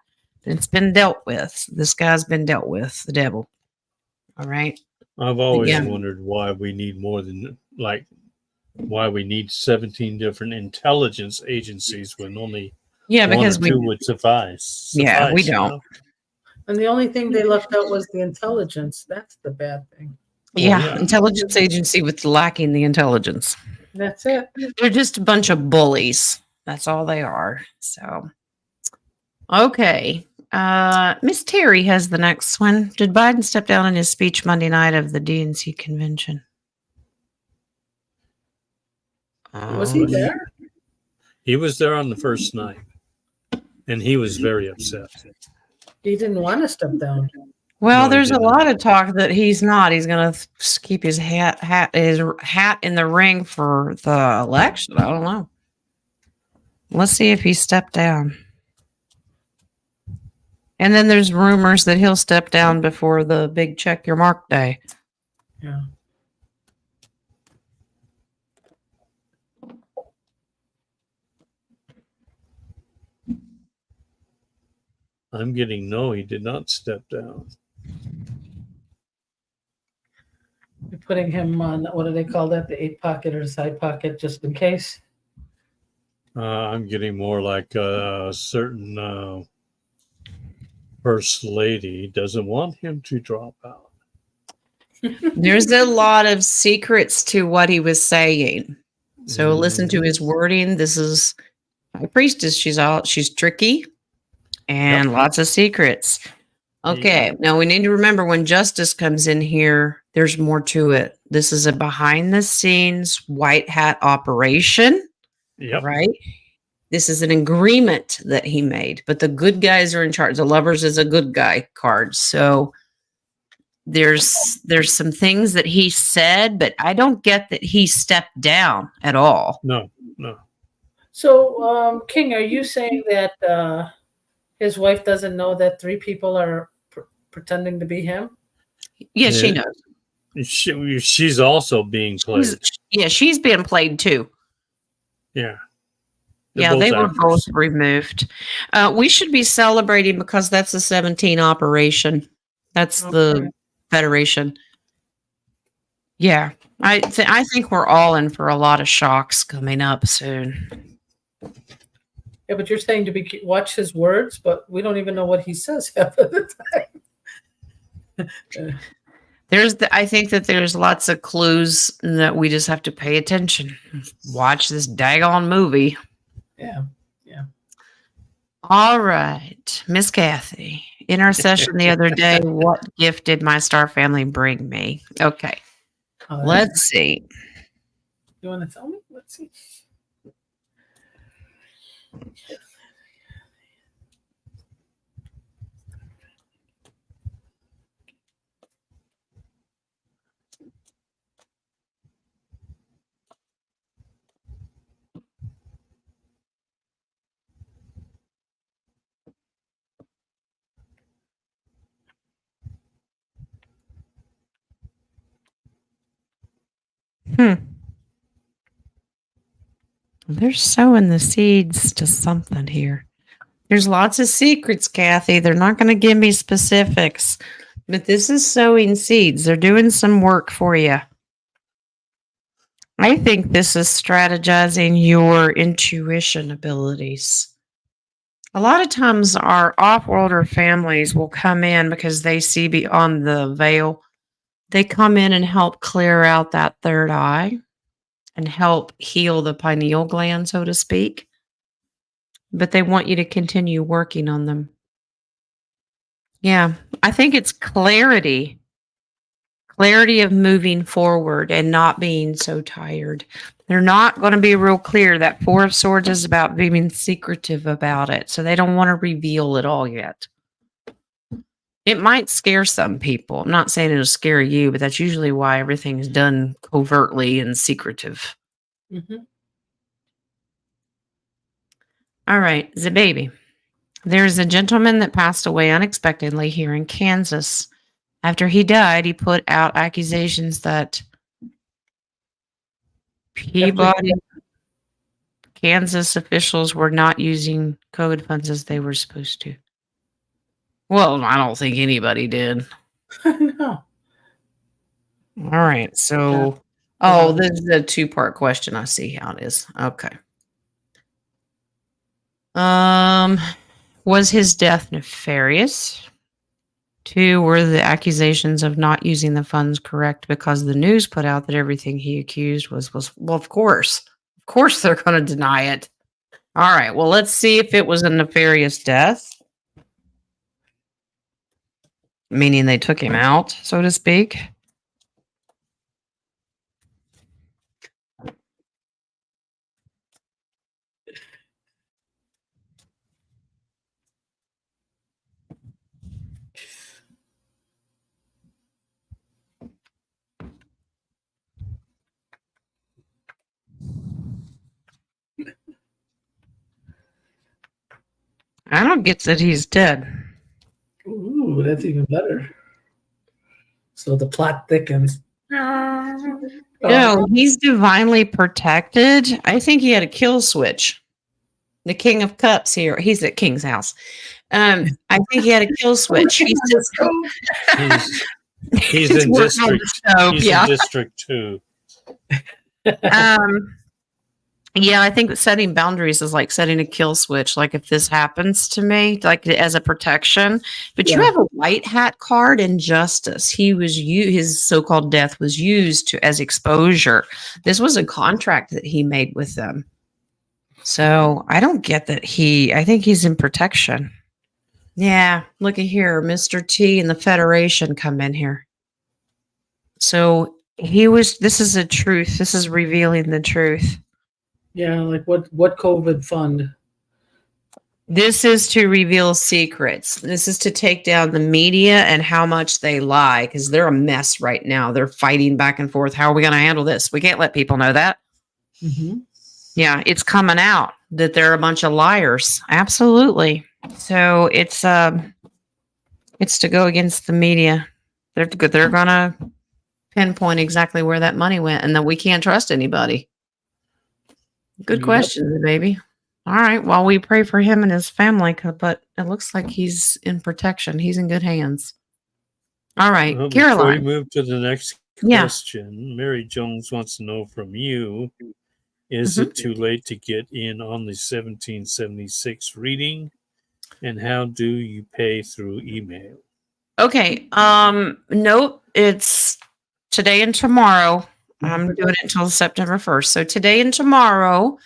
It's been dealt with. This guy's been dealt with, the devil. All right. I've always wondered why we need more than, why we need 17 different intelligence agencies when only because one or two would suffice. Yeah, we don't. And the only thing they left out was the intelligence. That's the bad thing. Yeah, intelligence agency with lacking the intelligence. That's it. They're just a bunch of bullies. That's all they are. So, okay. Miss Terry has the next one. Did Biden step down in his speech Monday night of the DNC convention? Was he there? He was there on the first night, and he was very upset. He didn't want to step down. Well, No, there's he a didn't. lot of talk that he's not. He's going to keep his hat in the ring for the election. I don't know. Let's see if he stepped down. And then there's rumors that he'll step down before the big check your mark day. Yeah. I'm getting no, he did not step down. You're putting him on, what do they call that? The 8 pocket or side pocket, just in case? I'm getting more like a certain first lady doesn't want him to drop out. There's a lot of secrets to what he was saying. So listen to his wording. This is High Priestess. She's tricky and lots of secrets. Okay. Now we need to remember when justice comes in here, there's more to it. This is a behind the scenes white hat operation. Yep. Right. This is an agreement that he made, but the good guys are in charge. The Lovers is a good guy card. So there's some things that he said, but I don't get that he stepped down at all. No. So, King, are you saying that His wife doesn't know that 3 people are pretending to be him. Yeah, she Yeah. knows. She's also being played. She's being played too. Yeah. Yeah, both they were actors. both removed. We should be celebrating because that's the 17 operation. That's the Federation. Yeah, I think we're all in for a lot of shocks coming up soon. Yeah, but you're saying to watch his words, but we don't even know what he says half of the time. I think that there's lots of clues that we just have to pay attention. Watch this daggone movie. Yeah. All right, Miss Kathy. In our session the other day, what gift did my star family bring me? Okay, let's see. You want to tell me? Let's see. They're sowing the seeds to something here. There's lots of secrets, Kathy. They're not going to give me specifics, but this is sowing seeds. They're doing some work for you. I think this is strategizing your intuition abilities. A lot of times our off-worlder families will come in because they see beyond the veil. They come in and help clear out that third eye and help heal the pineal gland, so to speak. But they want you to continue working on them. Yeah, I think it's clarity of moving forward and not being so tired. They're not going to be real clear. That 4 of Swords is about being secretive about it, so they don't want to reveal it all yet. It might scare some people. I'm not saying it'll scare you, but that's usually why everything is done covertly and secretive. Mm-hmm. All right, the baby. There's a gentleman that passed away unexpectedly here in Kansas. After he died, he put out accusations that Peabody, Kansas officials were not using COVID funds as they were supposed to. Well, I don't think anybody did. No. All right, so, this is a 2-part question. I see how it is. Okay. Was his death nefarious? 2, were the accusations of not using the funds correct because the news put out that everything he accused was well, of course. Of course they're going to deny it. All right, well, let's see if it was a nefarious death. Meaning they took him out, so to speak. I don't get that he's dead. Ooh, that's even better. So the plot thickens. No, he's divinely protected. I think he had a kill switch. The King of Cups here. He's at King's house. I think he had a kill switch. He's in district. He's in district 2. Yeah, I think setting boundaries is like setting a kill switch. Like if this happens to me, like as a protection. But you have a white hat card in justice. His so-called death was used as exposure. This was a contract that he made with them. So I don't get that I think he's in protection. Yeah, look at here. Mr. T and the Federation come in here. So this is a truth. This is revealing the truth. Yeah, like what COVID fund? This is to reveal secrets. This is to take down the media and how much they lie, because they're a mess right now. They're fighting back and forth. How are we going to handle this? We can't let people know that. Mm-hmm. Yeah, it's coming out that they're a bunch of liars. Absolutely. So it's to go against the media. They're gonna pinpoint exactly where that money went, and that we can't trust anybody. Good Yep. question, baby. All right. Well, we pray for him and his family, but it looks like he's in protection. He's in good hands. All right, Well, before we Caroline. move to the next Yeah. question, Mary Jones wants to know from you, is it too late to get in on the 1776 reading? And how do you pay through email? Okay. Nope. It's today and tomorrow. I'm doing it until September 1st. So today and tomorrow.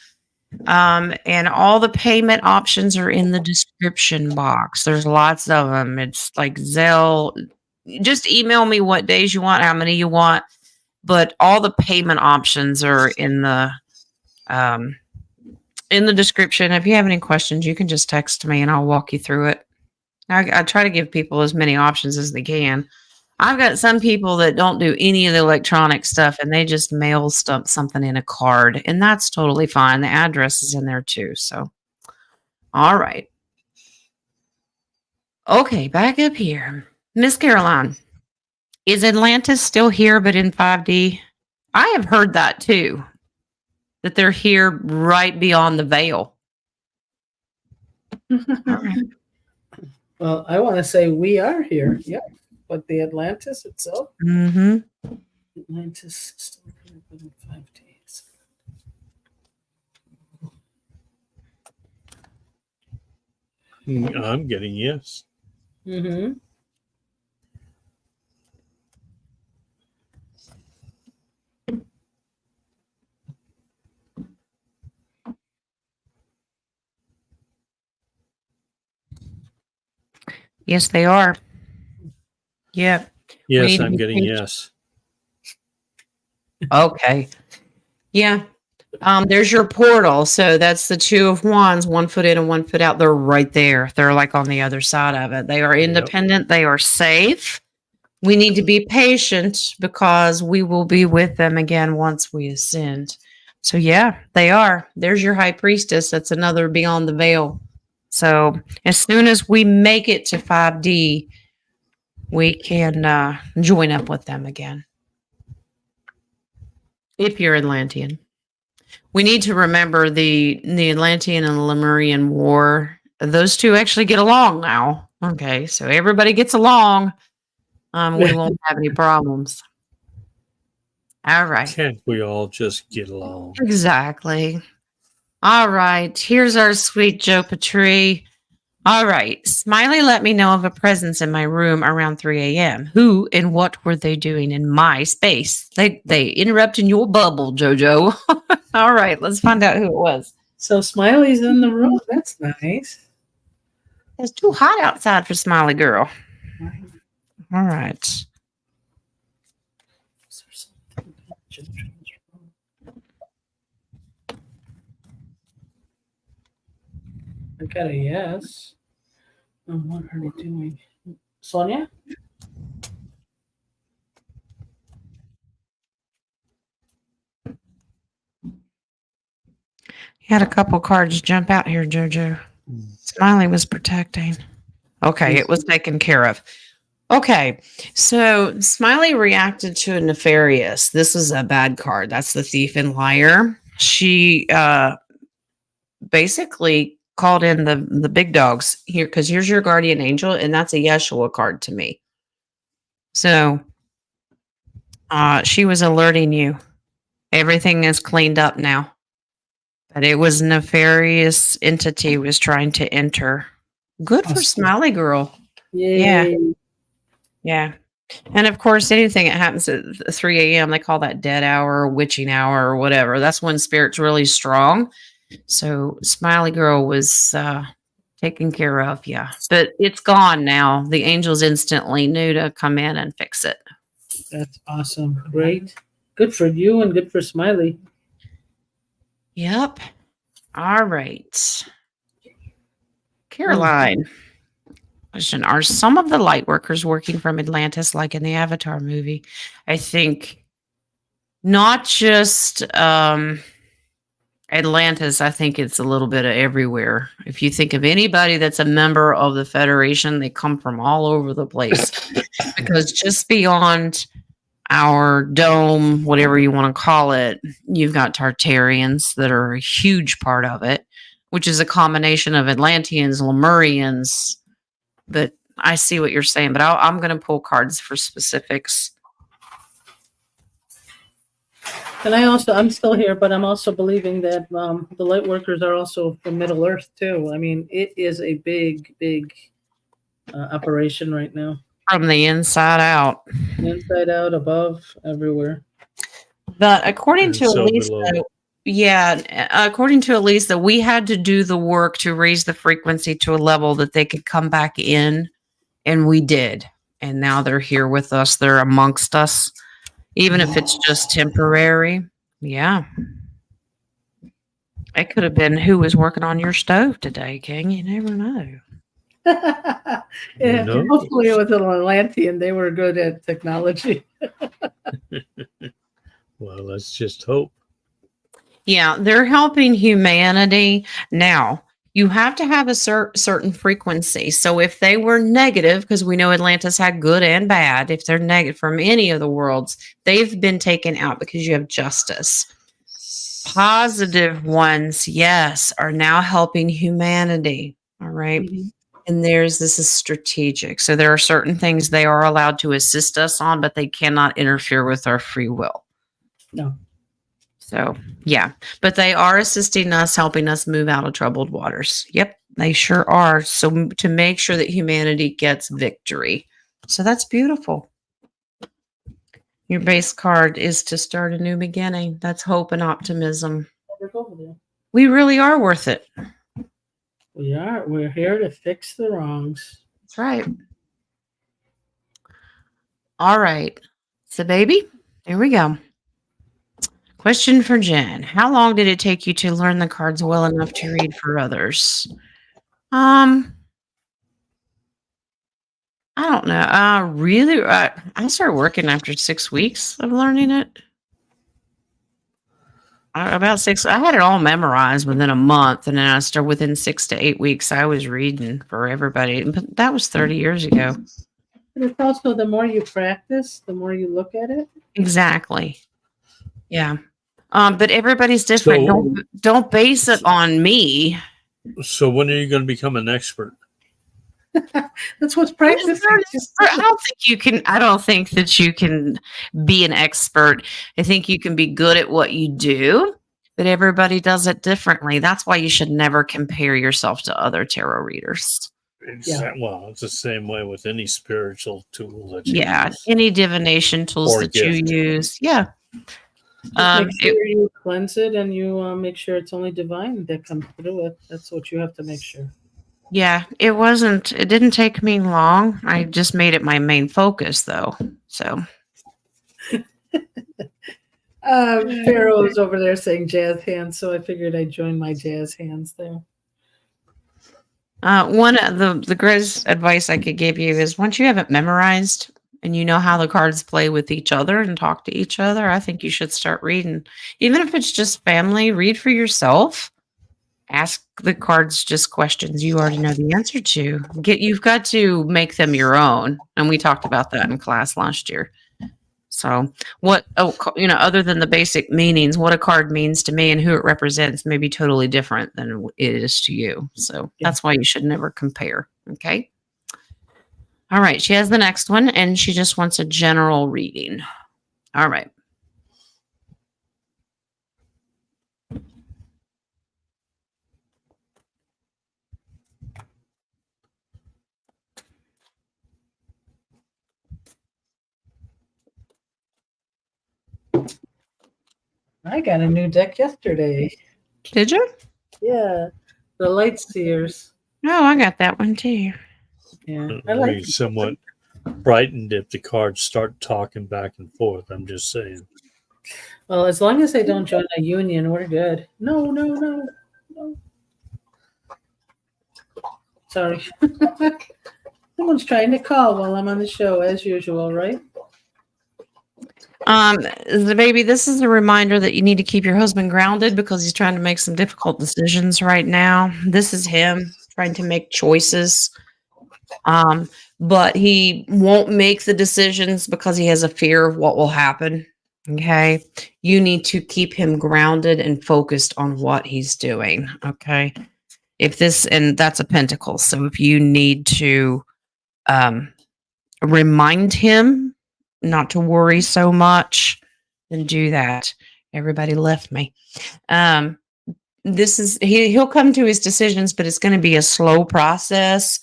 And all the payment options are in the description box. There's lots of them. It's like Zelle. Just email me what days you want, how many you want, but all the payment options are in the description. If you have any questions, you can just text me and I'll walk you through it. I try to give people as many options as they can. I've got some people that don't do any of the electronic stuff and they just mail something in a card, and that's totally fine. The address is in there too. So, all right. Okay, back up here. Miss Caroline, is Atlantis still here but in 5D? I have heard that too, that they're here right beyond the veil. All right. Well, I want to say we are here. Yeah. But the Atlantis itself? Mm-hmm. Atlantis still here but in 5 days. I'm getting yes. Mm-hmm. Yes, they are. Yep. Yes, I'm getting yes. Okay. Yeah. There's your portal. So that's the Two of Wands, 1 foot in and 1 foot out. They're right there. They're like on the other side of it. They are independent. Yep. They are safe. We need to be patient because we will be with them again once we ascend. So yeah, they are. There's your high priestess. That's another beyond the veil. So as soon as we make it to 5D, we can join up with them again. If you're Atlantean. We need to remember the Atlantean and the Lemurian War. Those two actually get along now. Okay, so everybody gets along. We won't have any problems. All right. Can't we all just get along? Exactly. All right. Here's our sweet Joe Potpourri. All right. Smiley let me know of a presence in my room around 3 a.m. Who and what were they doing in my space? They interrupted your bubble, JoJo. All right. Let's find out who it was. So Smiley's in the room. That's nice. It's too hot outside for Smiley girl. All right. I got a yes. What are they doing? Sonia? You had a couple cards jump out here, JoJo. Smiley was protecting. Okay, it was taken care of. Okay, so Smiley reacted to a nefarious. This is a bad card. That's the thief and liar. She basically called in the big dogs here, because here's your guardian angel, and that's a Yeshua card to me. So she was alerting you. Everything is cleaned up now. But it was nefarious entity was trying to enter. Good for Smiley girl. Yay. Yeah. And of course, anything that happens at 3 a.m., they call that dead hour or witching hour or whatever. That's when spirit's really strong. So Smiley girl was taken care of. Yeah. But it's gone now. The angels instantly knew to come in and fix it. That's awesome. Great. Good for you and good for Smiley. Yep. All right. Caroline. Question: are some of the light workers working from Atlantis like in the Avatar movie? I think not just Atlantis, I think it's a little bit of everywhere. If you think of anybody that's a member of the Federation, they come from all over the place. Because just beyond our dome, whatever you want to call it, you've got Tartarians that are a huge part of it, which is a combination of Atlanteans, Lemurians. But I see what you're saying, but I'm going to pull cards for specifics. And I'm still here, but I'm also believing that the light workers are also from Middle Earth too. I mean, it is a big, big operation right now. From the inside out. Inside out, above, everywhere. But according to so Elisa, according to Elisa, we had to do the work to raise the frequency to a level that they could come back in, and we did. And now they're here with us. They're amongst us. Even if it's just temporary. Yeah. It could have been who was working on your stove today, King. You never know. Yeah, hopefully it was an Atlantean. They were good at technology. Well, let's just hope. Yeah, they're helping humanity. Now, you have to have a certain frequency. So if they were negative, because we know Atlantis had good and bad, if they're negative from any of the worlds, they've been taken out because you have justice. Positive ones, yes, are now helping humanity. All right. Mm-hmm. And this is strategic. So there are certain things they are allowed to assist us on, but they cannot interfere with our free will. No. So, yeah, but they are assisting us, helping us move out of troubled waters. Yep, they sure are. So to make sure that humanity gets victory. So that's beautiful. Your base card is to start a new beginning. That's hope and optimism. We really are worth it. We are. We're here to fix the wrongs. That's right. All right. So, baby, here we go. Question for Jen. How long did it take you to learn the cards well enough to read for others? I don't know. Really, I started working after 6 weeks of learning it. About 6. I had it all memorized within a month, and then I started within 6 to 8 weeks. I was reading for everybody, but that was 30 years ago. But it's also the more you practice, the more you look at it. Exactly. Yeah. But everybody's different. So, don't base it on me. So when are you going to become an expert? That's what's practicing. I don't think that you can be an expert. I think you can be good at what you do, but everybody does it differently. That's why you should never compare yourself to other tarot readers. Well, it's the same way with any spiritual tool that you use. Any divination tools that you use. Yeah. Make sure you cleanse it and you make sure it's only divine that comes through it. That's what you have to make sure. Yeah, it didn't take me long. I just made it my main focus though. So Pharaoh was over there saying jazz hands, so I figured I'd join my jazz hands there. One of the greatest advice I could give you is once you have it memorized and you know how the cards play with each other and talk to each other, I think you should start reading. Even if it's just family, read for yourself. Ask the cards just questions you already know the answer to. You've got to make them your own. And we talked about that in class last year. So other than the basic meanings, what a card means to me and who it represents may be totally different than it is to you. So that's why you should never compare. Okay. All right. She has the next one and she just wants a general reading. All right. I got a new deck yesterday. Did you? Yeah, the Light Seers. No, I got that one too. Yeah, I'll be somewhat frightened if the cards start talking back and forth. I'm just saying. Well, as long as they don't join a union, we're good. No. Sorry. Someone's trying to call while I'm on the show, as usual, right? The baby, this is a reminder that you need to keep your husband grounded because he's trying to make some difficult decisions right now. This is him trying to make choices. But he won't make the decisions because he has a fear of what will happen. Okay. You need to keep him grounded and focused on what he's doing. Okay. And that's a pentacle. So if you need to remind him not to worry so much, then do that. Everybody left me. He'll come to his decisions, but it's going to be a slow process,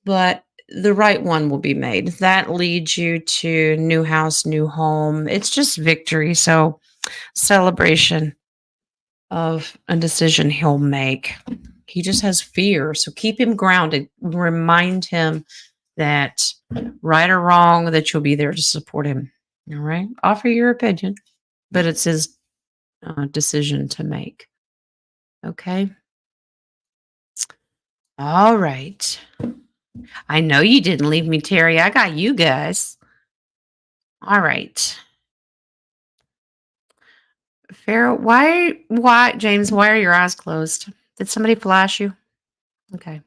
but the right one will be made. That leads you to new house, new home. It's just victory. So celebration of a decision he'll make. He just has fear. So keep him grounded. Remind him that right or wrong, that you'll be there to support him. All right. Offer your opinion, but it's his decision to make. Okay. All right. I know you didn't leave me, Terry. I got you guys. All right. Pharaoh, James, why are your eyes closed? Did somebody flash you? Okay.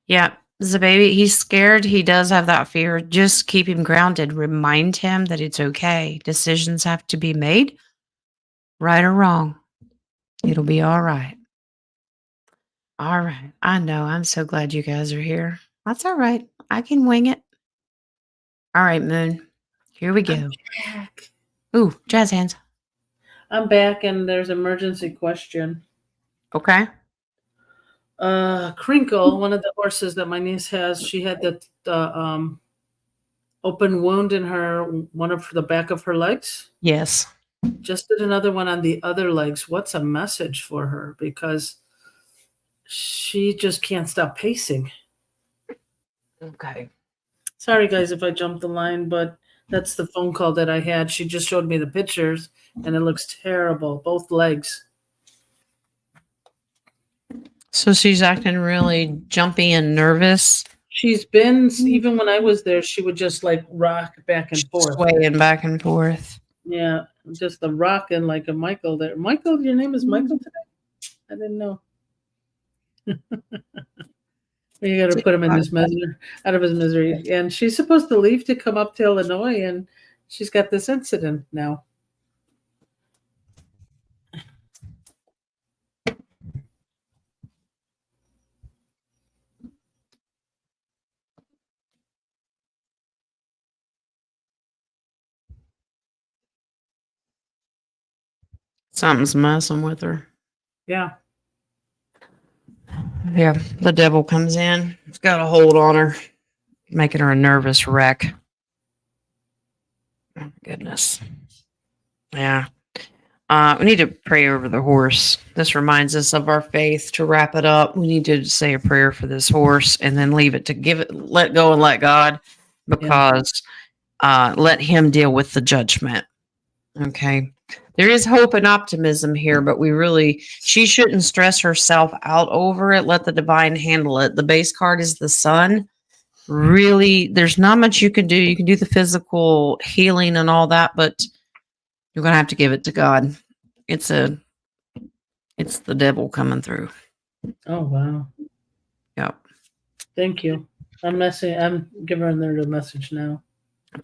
Yeah, the baby, he's scared. He does have that fear. Just keep him grounded. Remind him that it's okay. Decisions have to be made, right or wrong. It'll be all right. All right. I know. I'm so glad you guys are here. That's all right. I can wing it. All right, Moon. Here we go. I'm back. Ooh, jazz hands. I'm back, and there's an emergency question. Okay. Crinkle, one of the horses that my niece has, she had the open wound in one of the back of her legs. Yes. Just did another one on the other legs. What's a message for her? Because she just can't stop pacing. Okay. Sorry, guys, if I jumped the line, but that's the phone call that I had. She just showed me the pictures, and it looks terrible. Both legs. So she's acting really jumpy and nervous. She's been, even when I was there, she would just like rock back and forth. Swaying back and forth. Yeah, just the rocking like a Michael there. Michael, your name is Michael today? I didn't know. You got to put him in his misery, out of his misery. And she's supposed to leave to come up to Illinois, and she's got this incident now. Something's messing with her. Yeah. Yeah, the devil comes in. It's got a hold on her, making her a nervous wreck. Oh, goodness. Yeah. We need to pray over the horse. This reminds us of our faith. To wrap it up, we need to say a prayer for this horse and then leave it to let go and let God, because let him deal with the judgment. Okay. There is hope and optimism here, but she shouldn't stress herself out over it. Let the divine handle it. The base card is the sun. Really, there's not much you can do. You can do the physical healing and all that, but you're going to have to give it to God. It's the devil coming through. Oh, wow. Yep. Thank you. I'm giving her the message now.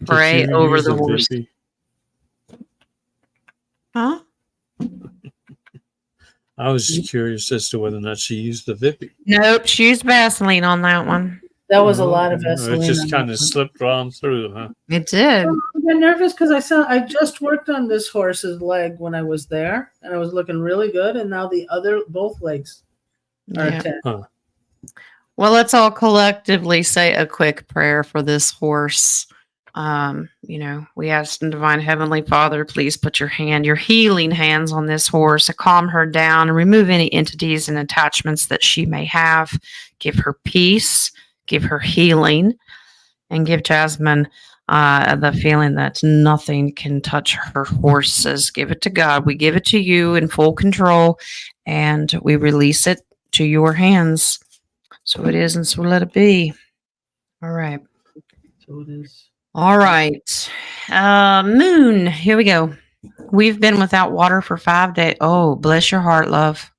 Pray over the horse. Huh? I was curious as to whether or not she used the Vippy. Nope, she used Vaseline on that one. That was a lot of Vaseline. It just kind of slipped on through, huh? It did. I got nervous because I just worked on this horse's leg when I was there, and I was looking really good, and now both legs are attacked. Huh. Well, let's all collectively say a quick prayer for this horse. We ask the divine heavenly Father, please put your healing hands on this horse and calm her down and remove any entities and attachments that she may have. Give her peace, give her healing, and give Jasmine the feeling that nothing can touch her horses. Give it to God. We give it to you in full control, and we release it to your hands. So it is, and so let it be. All right. So it is. All right. Moon, here we go. We've been without water for 5 days. Oh, bless your heart, love.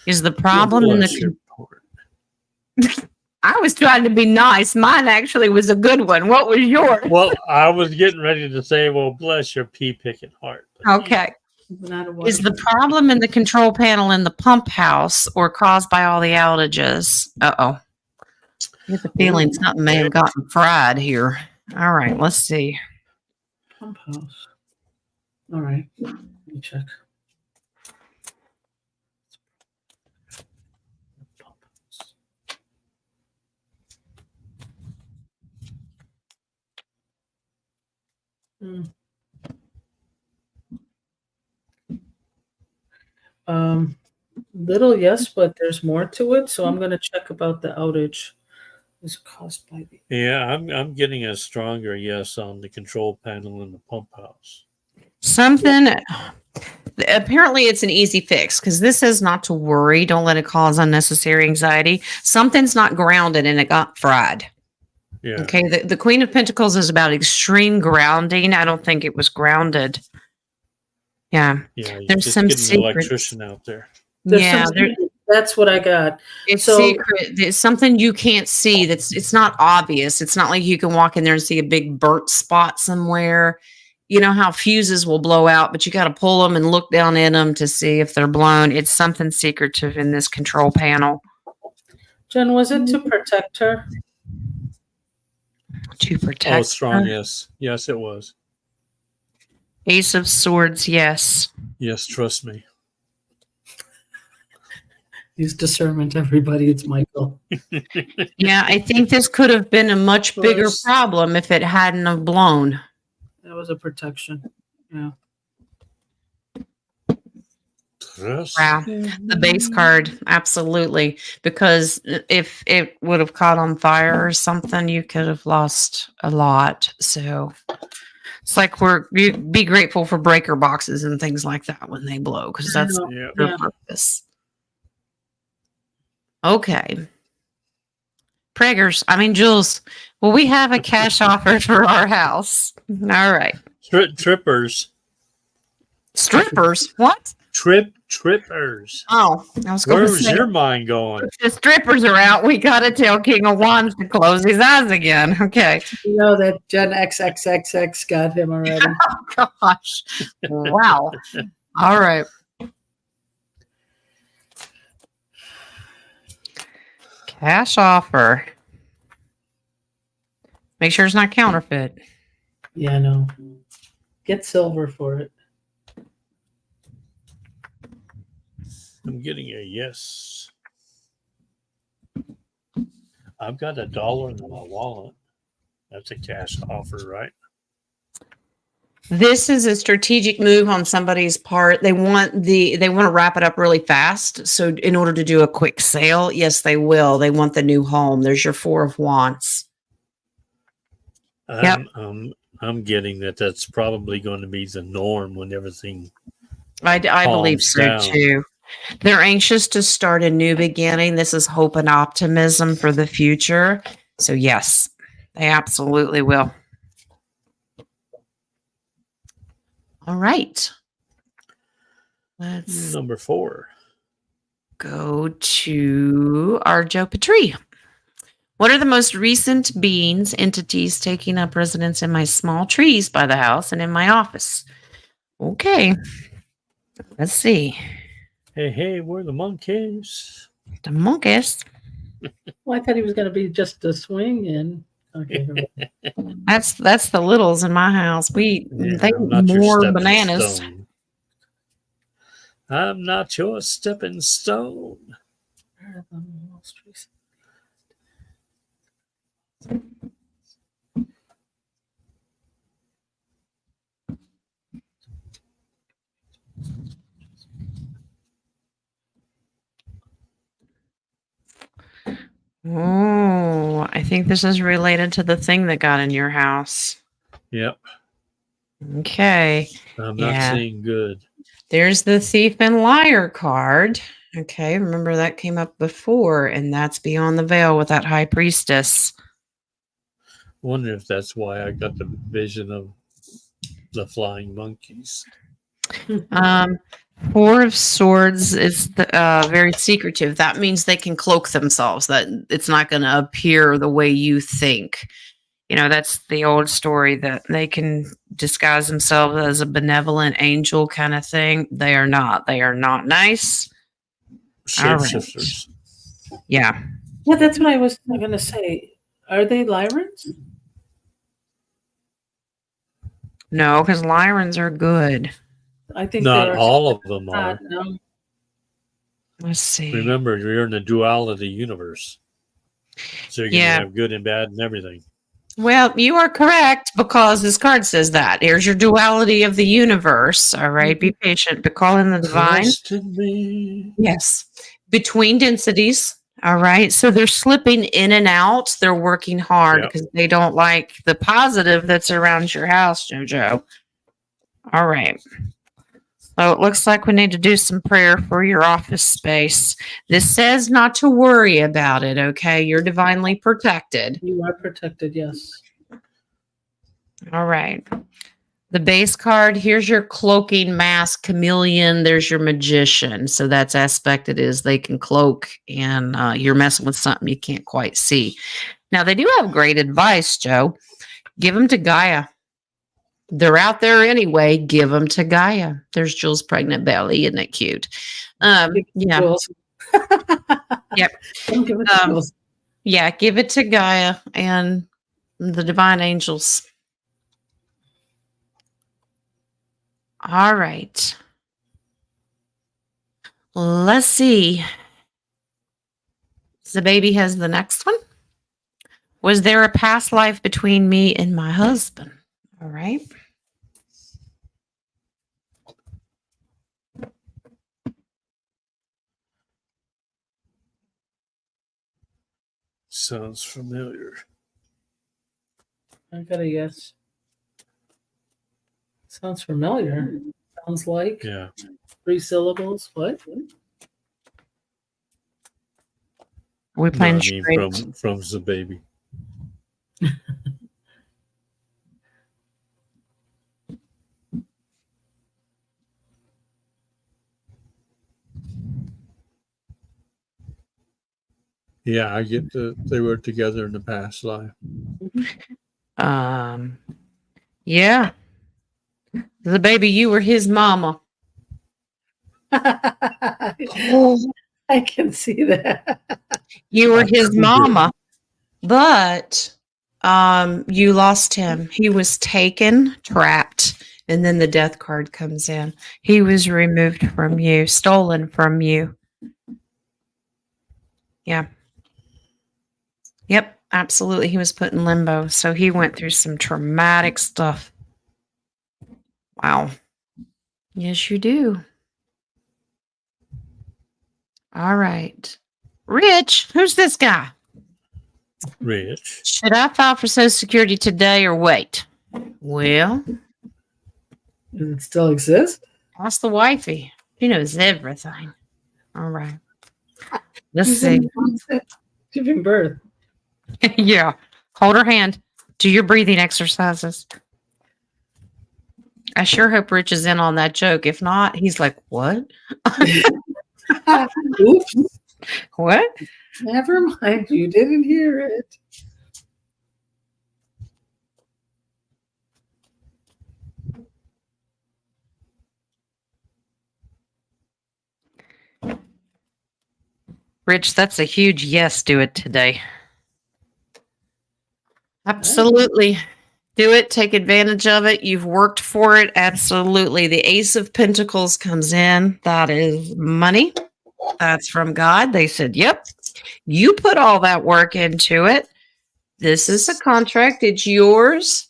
Is the problem in Bless your the... heart. I was trying to be nice. Mine actually was a good one. What was yours? Well, I was getting ready to say, well, bless your pea picking heart. But Okay. Not a Is the water- problem in the control panel in the pump house or caused by all the outages? Uh-oh. I get the feeling something may have gotten fried here. All right, let's see. Pump house. All right. Let me check. Pump house. Hmm. Little, yes, but there's more to it. So I'm going to check about the outage. Is caused by the... yeah, I'm getting a stronger yes on the control panel in the pump house. Something, apparently it's an easy fix because this says not to worry. Don't let it cause unnecessary anxiety. Something's not grounded and it got fried. Yeah. Okay, the Queen of Pentacles is about extreme grounding. I don't think it was grounded. Yeah, Yeah. You there's just some get an secrets. electrician out there. There's Yeah, some that's what I got. it's So- secret. It's something you can't see. It's not obvious. It's not like you can walk in there and see a big burnt spot somewhere. You know how fuses will blow out, but you got to pull them and look down in them to see if they're blown. It's something secretive in this control panel. Jen, was it to protect her? To protect. Oh, strong her. yes. Yes, it was. Ace of Swords, yes. Yes, trust me. Use discernment, everybody. It's Michael. Yeah, I think this could have been a much bigger First. problem if it hadn't have blown. That was a protection. Yeah. Trust. Wow. The base card, absolutely. Because if it would have caught on fire or something, you could have lost a lot. So it's like you be grateful for breaker boxes and things like that when they blow, because that's Yeah. their Yeah. purpose. Okay. Jules, will we have a cash offer for our house? All right. Trippers. Strippers? What? Trippers. Oh, I was going Where to was say, your mind going? if the strippers are out, we got to tell King of Wands to close his eyes again. Okay. You know that Jen XXXX got him already. Gosh. Wow. All right. Cash offer. Make sure it's not counterfeit. Yeah, no. Get silver for it. I'm getting a yes. I've got $1 in my wallet. That's a cash offer, right? This is a strategic move on somebody's part. They want to wrap it up really fast. So in order to do a quick sale, yes, they will. They want the new home. There's your 4 of Wands. Yep. I'm getting that's probably going to be the norm when everything. I believe calms so down. too. They're anxious to start a new beginning. This is hope and optimism for the future. So yes, they absolutely will. All right. Let's Number 4. go to our Joe Patry. What are the most recent beings, entities taking up residence in my small trees by the house and in my office? Okay. Let's see. Hey, we're the monkeys. The monkeys. Well, I thought he was going to be just a swing in. Okay. That's the littles in my house. They I'm eat not your more stepping bananas. stone. I'm not your stepping stone. Oh, I think this is related to the thing that got in your house. Yep. Okay. I'm not Yeah. seeing good. There's the Thief and Liar card. Okay. Remember that came up before, and that's Beyond the Veil with that High Priestess. Wonder if that's why I got the vision of the flying monkeys. Four of Swords is very secretive. That means they can cloak themselves. That it's not going to appear the way you think. You know, that's the old story that they can disguise themselves as a benevolent angel kind of thing. They are not. They are not nice. All right. Shapeshifters. Yeah. Yeah, that's what I was going to say. Are they Lyrans? No, because Lyrans are good. I think Not they're all of them are. no. Let's see. Remember, you're in the duality universe. So you're going to have good and bad and everything. Well, you are correct because this card says that. Here's your duality of the universe. All right. Be patient. But call in the divine. Trust in me. Yes. Between densities. All right. So they're slipping in and out. They're working hard because they don't like the positive that's around your house, JoJo. All right. So it looks like we need to do some prayer for your office space. This says not to worry about it, okay? You're divinely protected. You are protected, yes. All right. The base card, here's your cloaking mask, chameleon. There's your magician. So that's aspected is they can cloak and you're messing with something you can't quite see. Now, they do have great advice, Joe. Give them to Gaia. They're out there anyway. Give them to Gaia. There's Jules' pregnant belly. Isn't it cute? Yeah. Yep. Don't give it to Jules. Yeah, give it to Gaia and the divine angels. All right. Let's see. The baby has the next one. Was there a past life between me and my husband? All right. Sounds familiar. I got a yes. Sounds familiar. Sounds like 3 syllables. What? We're playing from the baby. Yeah, I get that they were together in the past life. Yeah. The baby, you were his mama. I can see that. You were his mama, but you lost him. He was taken, trapped, and then the death card comes in. He was removed from you, stolen from you. Yeah. Yep, absolutely. He was put in limbo. So he went through some traumatic stuff. Wow. Yes, you do. All right. Rich, who's this guy? Rich. Should I file for Social Security today or wait? Well, does it still exist? Ask the wifey. She knows everything. All right. Let's see. Giving birth. Yeah. Hold her hand. Do your breathing exercises. I sure hope Rich is in on that joke. If not, he's like, what? Oops. What? Never mind. You didn't hear it. Rich, that's a huge yes. Do it today. Absolutely. Do it. Take advantage of it. You've worked for it. Absolutely. The Ace of Pentacles comes in. That is money. That's from God. They said, yep, you put all that work into it. This is a contract. It's yours.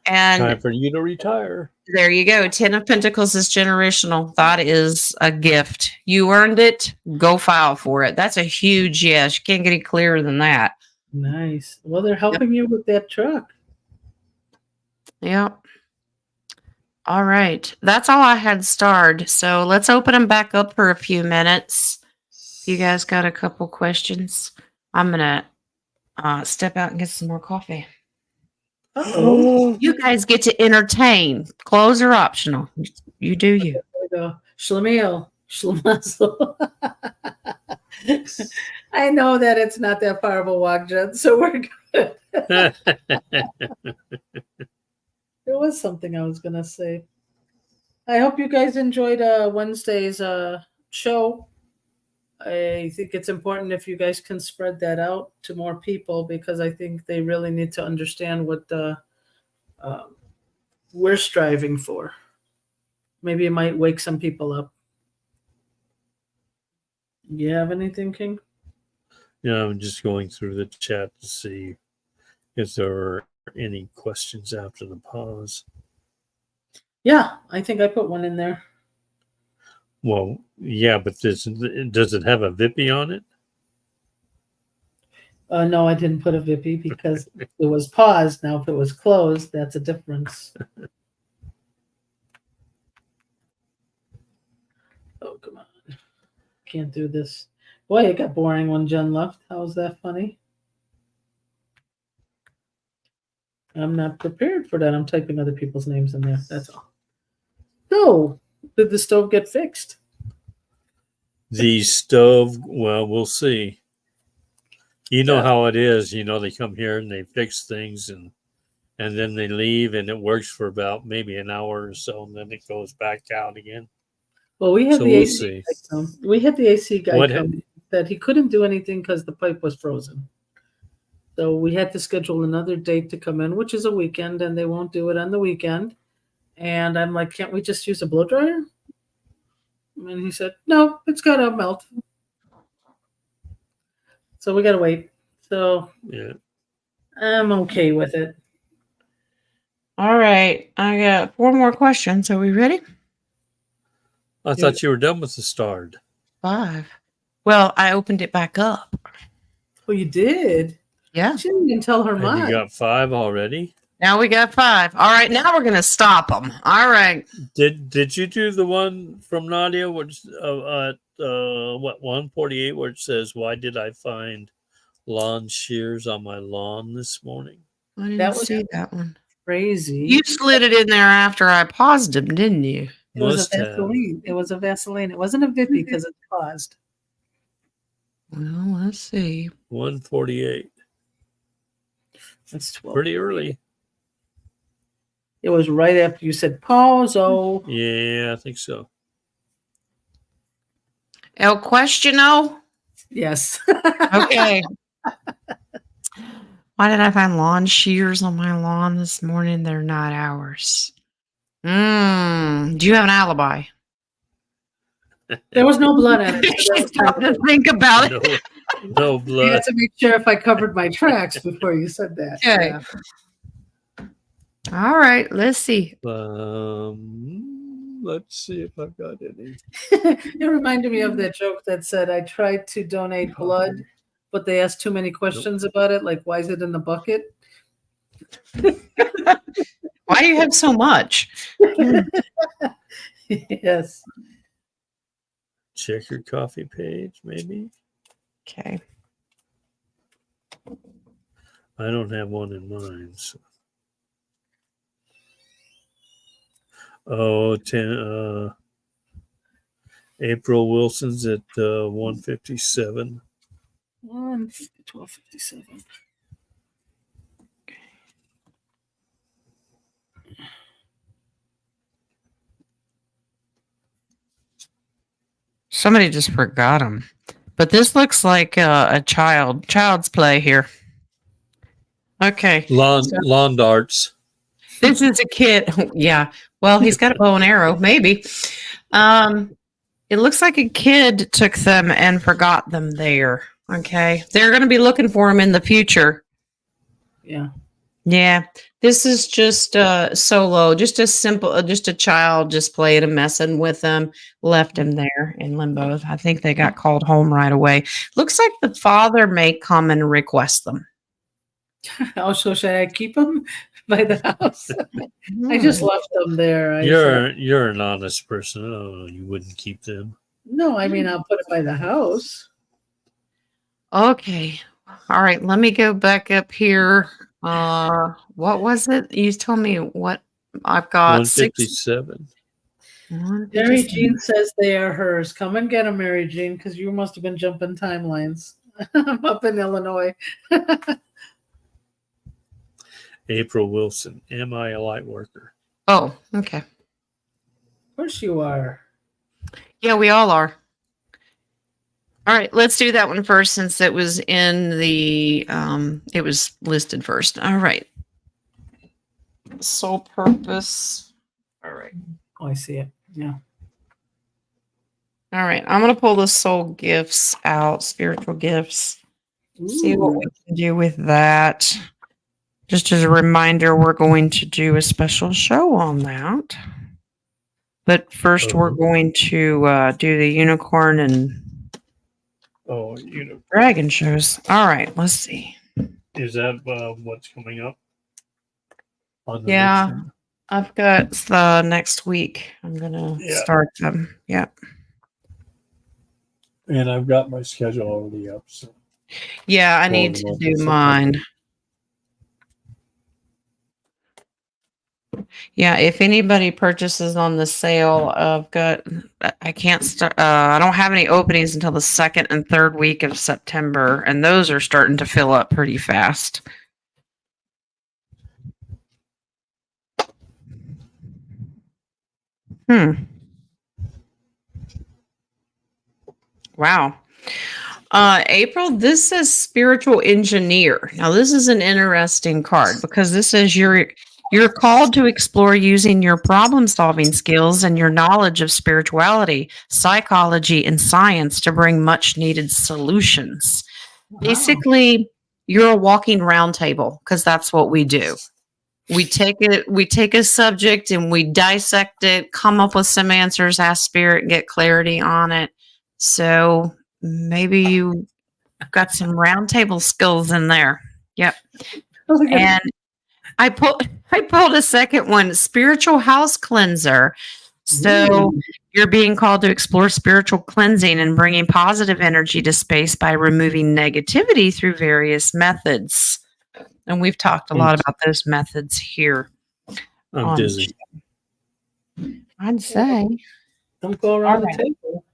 And time for you to retire. There you go. 10 of Pentacles is generational. That is a gift. You earned it. Go file for it. That's a huge yes. You can't get any clearer than that. Nice. Well, they're helping you with that truck. Yep. All right. That's all I had starred. So let's open them back up for a few minutes. If you guys got a couple questions, I'm going to step out and get some more coffee. Uh-oh. You guys get to entertain. Clothes are optional. You do you. There we go. Schlemiel. Schlemazel. I know that it's not that far of a walk, Jen, so we're good. There was something I was going to say. I hope you guys enjoyed Wednesday's show. I think it's important if you guys can spread that out to more people because I think they really need to understand what we're striving for. Maybe it might wake some people up. You have anything, King? Yeah, I'm just going through the chat to see if there are any questions after the pause. Yeah, I think I put one in there. Well, yeah, but does it have a Vippy on it? No, I didn't put a Vippy because it was paused. Now, if it was closed, that's a difference. Oh, come on. Can't do this. Boy, it got boring when Jen left. How was that funny? I'm not prepared for that. I'm typing other people's names in there. That's all. So, did the stove get fixed? The stove, well, we'll see. You know Yeah. how it is. You know, they come here and they fix things and then they leave and it works for about maybe an hour or so and then it goes back out again. Well, we had So the we'll AC see. guy come. We had the AC guy What come that he couldn't do anything because the pipe was frozen. So we had to schedule another date to come in, which is a weekend, and they won't do it on the weekend. And I'm like, can't we just use a blow dryer? And he said, no, it's got to melt. So we got to wait. So Yeah. I'm okay with it. All right. I got 4 more questions. Are we ready? I thought you were done with the start. 5. Well, I opened it back up. Oh, you did? Yeah. She didn't even tell her And mine. you got 5 already? Now we got 5. All right. Now we're going to stop them. All right. Did you do the one from Nadia, which at 148, where it says, "Why did I find lawn shears on my lawn this morning?" I didn't That was see that one. crazy. You slid it in there after I paused him, didn't you? It was Must a have. Vaseline. It was a Vaseline. It wasn't a Vippy because it's paused. Well, let's see. 148. It's 12. Pretty early. It was right after you said pause. Oh, Yeah, I think so. El Questiono? yes. Okay. Why did I find lawn shears on my lawn this morning? They're not ours. Do you have an alibi? There was no blood on it. She stopped to think about it. No You blood. had to make sure if I covered my tracks before you said that. Okay. All right. Let's see. Let's see if I've got any. It reminded me of that joke that said I tried to donate blood, but they asked too many questions about it. Like, why is it in the bucket? Why do you have so much? Yes. Check your coffee page, maybe. Okay. I don't have one in mind. So. Oh, 10. April Wilson's at 157. 1257. Somebody just forgot them. But this looks like a child's play here. Okay. Lawn darts. This is a kid. Yeah. Well, he's got a bow and arrow, maybe. It looks like a kid took them and forgot them there. Okay. They're going to be looking for them in the future. Yeah. Yeah. This is just solo, just a simple, just a child just playing and messing with them, left him there in limbo. I think they got called home right away. Looks like the father may come and request them. Oh, so should I keep them by the house? I just left them there. You're an honest person. Oh, you wouldn't keep them. No, I mean, I'll put it by the house. Okay. All right. Let me go back up here. What was it? You told me what I've got 157. Mary Jean says they are hers. Come and get them, Mary Jean, because you must have been jumping timelines. I'm up in Illinois. April Wilson. Am I a light worker? Oh, okay. Of course you are. Yeah, we all are. All right, let's do that one first since it was in the it was listed first. All right. Sole purpose. All right. Oh, I see it. Yeah. All right. I'm going to pull the soul gifts out, spiritual gifts. See what we can do with that. Just as a reminder, we're going to do a special show on that. But first, we're going to do the unicorn and dragon shows. All right. Let's see. Is that what's coming up? On the Yeah. next one? I've got the next week. I'm going to start them. Yeah. And I've got my schedule already up. So. Yeah, I need to do mine. Yeah, if anybody purchases on the sale, I can't start, I don't have any openings until the second and third week of September, and those are starting to fill up pretty fast. Wow. April, this says spiritual engineer. Now, this is an interesting card because this says you're called to explore using your problem-solving skills and your knowledge of spirituality, psychology, and science to bring much-needed solutions. Wow. Basically, you're a walking roundtable because that's what we do. We take a subject and we dissect it, come up with some answers, ask spirit, get clarity on it. So maybe you got some roundtable skills in there. Yep. And I pulled a second one, spiritual house cleanser. So you're being called to explore spiritual cleansing and bringing positive energy to space by removing negativity through various methods. And we've talked a lot about those methods here. I'm dizzy. I'd say. Don't go around the table.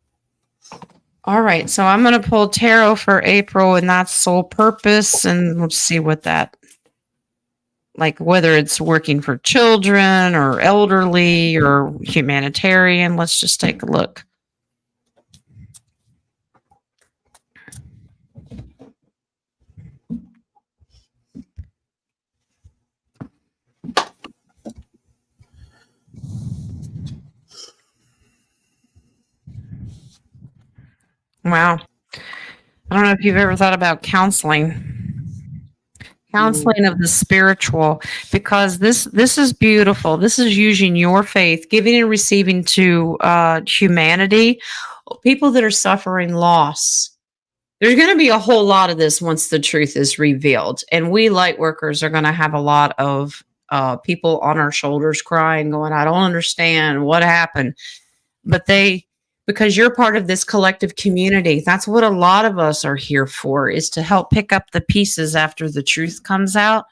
All right. So I'm going to pull tarot for April, and that's soul purpose. And let's see what that, like whether it's working for children or elderly or humanitarian. Let's just take a look. Wow. I don't know if you've ever thought about counseling of the spiritual, because this is beautiful. This is using your faith, giving and receiving to humanity, people that are suffering loss. There's going to be a whole lot of this once the truth is revealed. And we light workers are going to have a lot of people on our shoulders crying, going, I don't understand what happened. But because you're part of this collective community, that's what a lot of us are here for, is to help pick up the pieces after the truth comes out.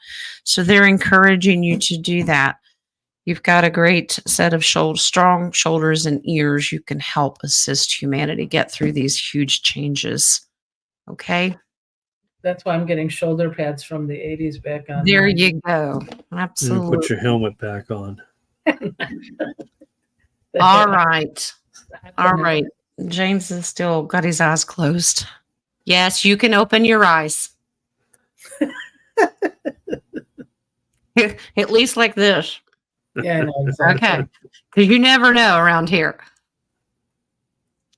So they're encouraging you to do that. You've got a great set of strong shoulders and ears. You can help assist humanity get through these huge changes. Okay? That's why I'm getting shoulder pads from the 80s back on. There you go. Absolutely. Put your helmet back on. All right. All right. James has still got his eyes closed. Yes, you can open your eyes. At least like this. Yeah, I know. Exactly. Okay. Because you never know around here.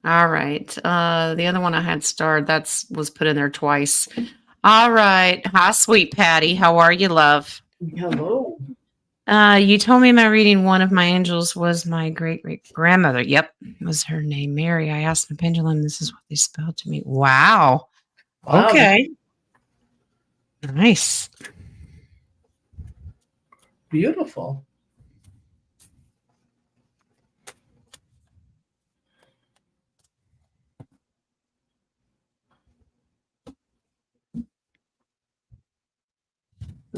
All right. The other one I had starred, was put in there twice. All right. Hi, sweet Patty. How are you, love? Hello. You told me in my reading one of my angels was my great-great-grandmother. Yep, was her name Mary. I asked the pendulum. This is what they spelled to me. Wow. Okay. Nice. Beautiful.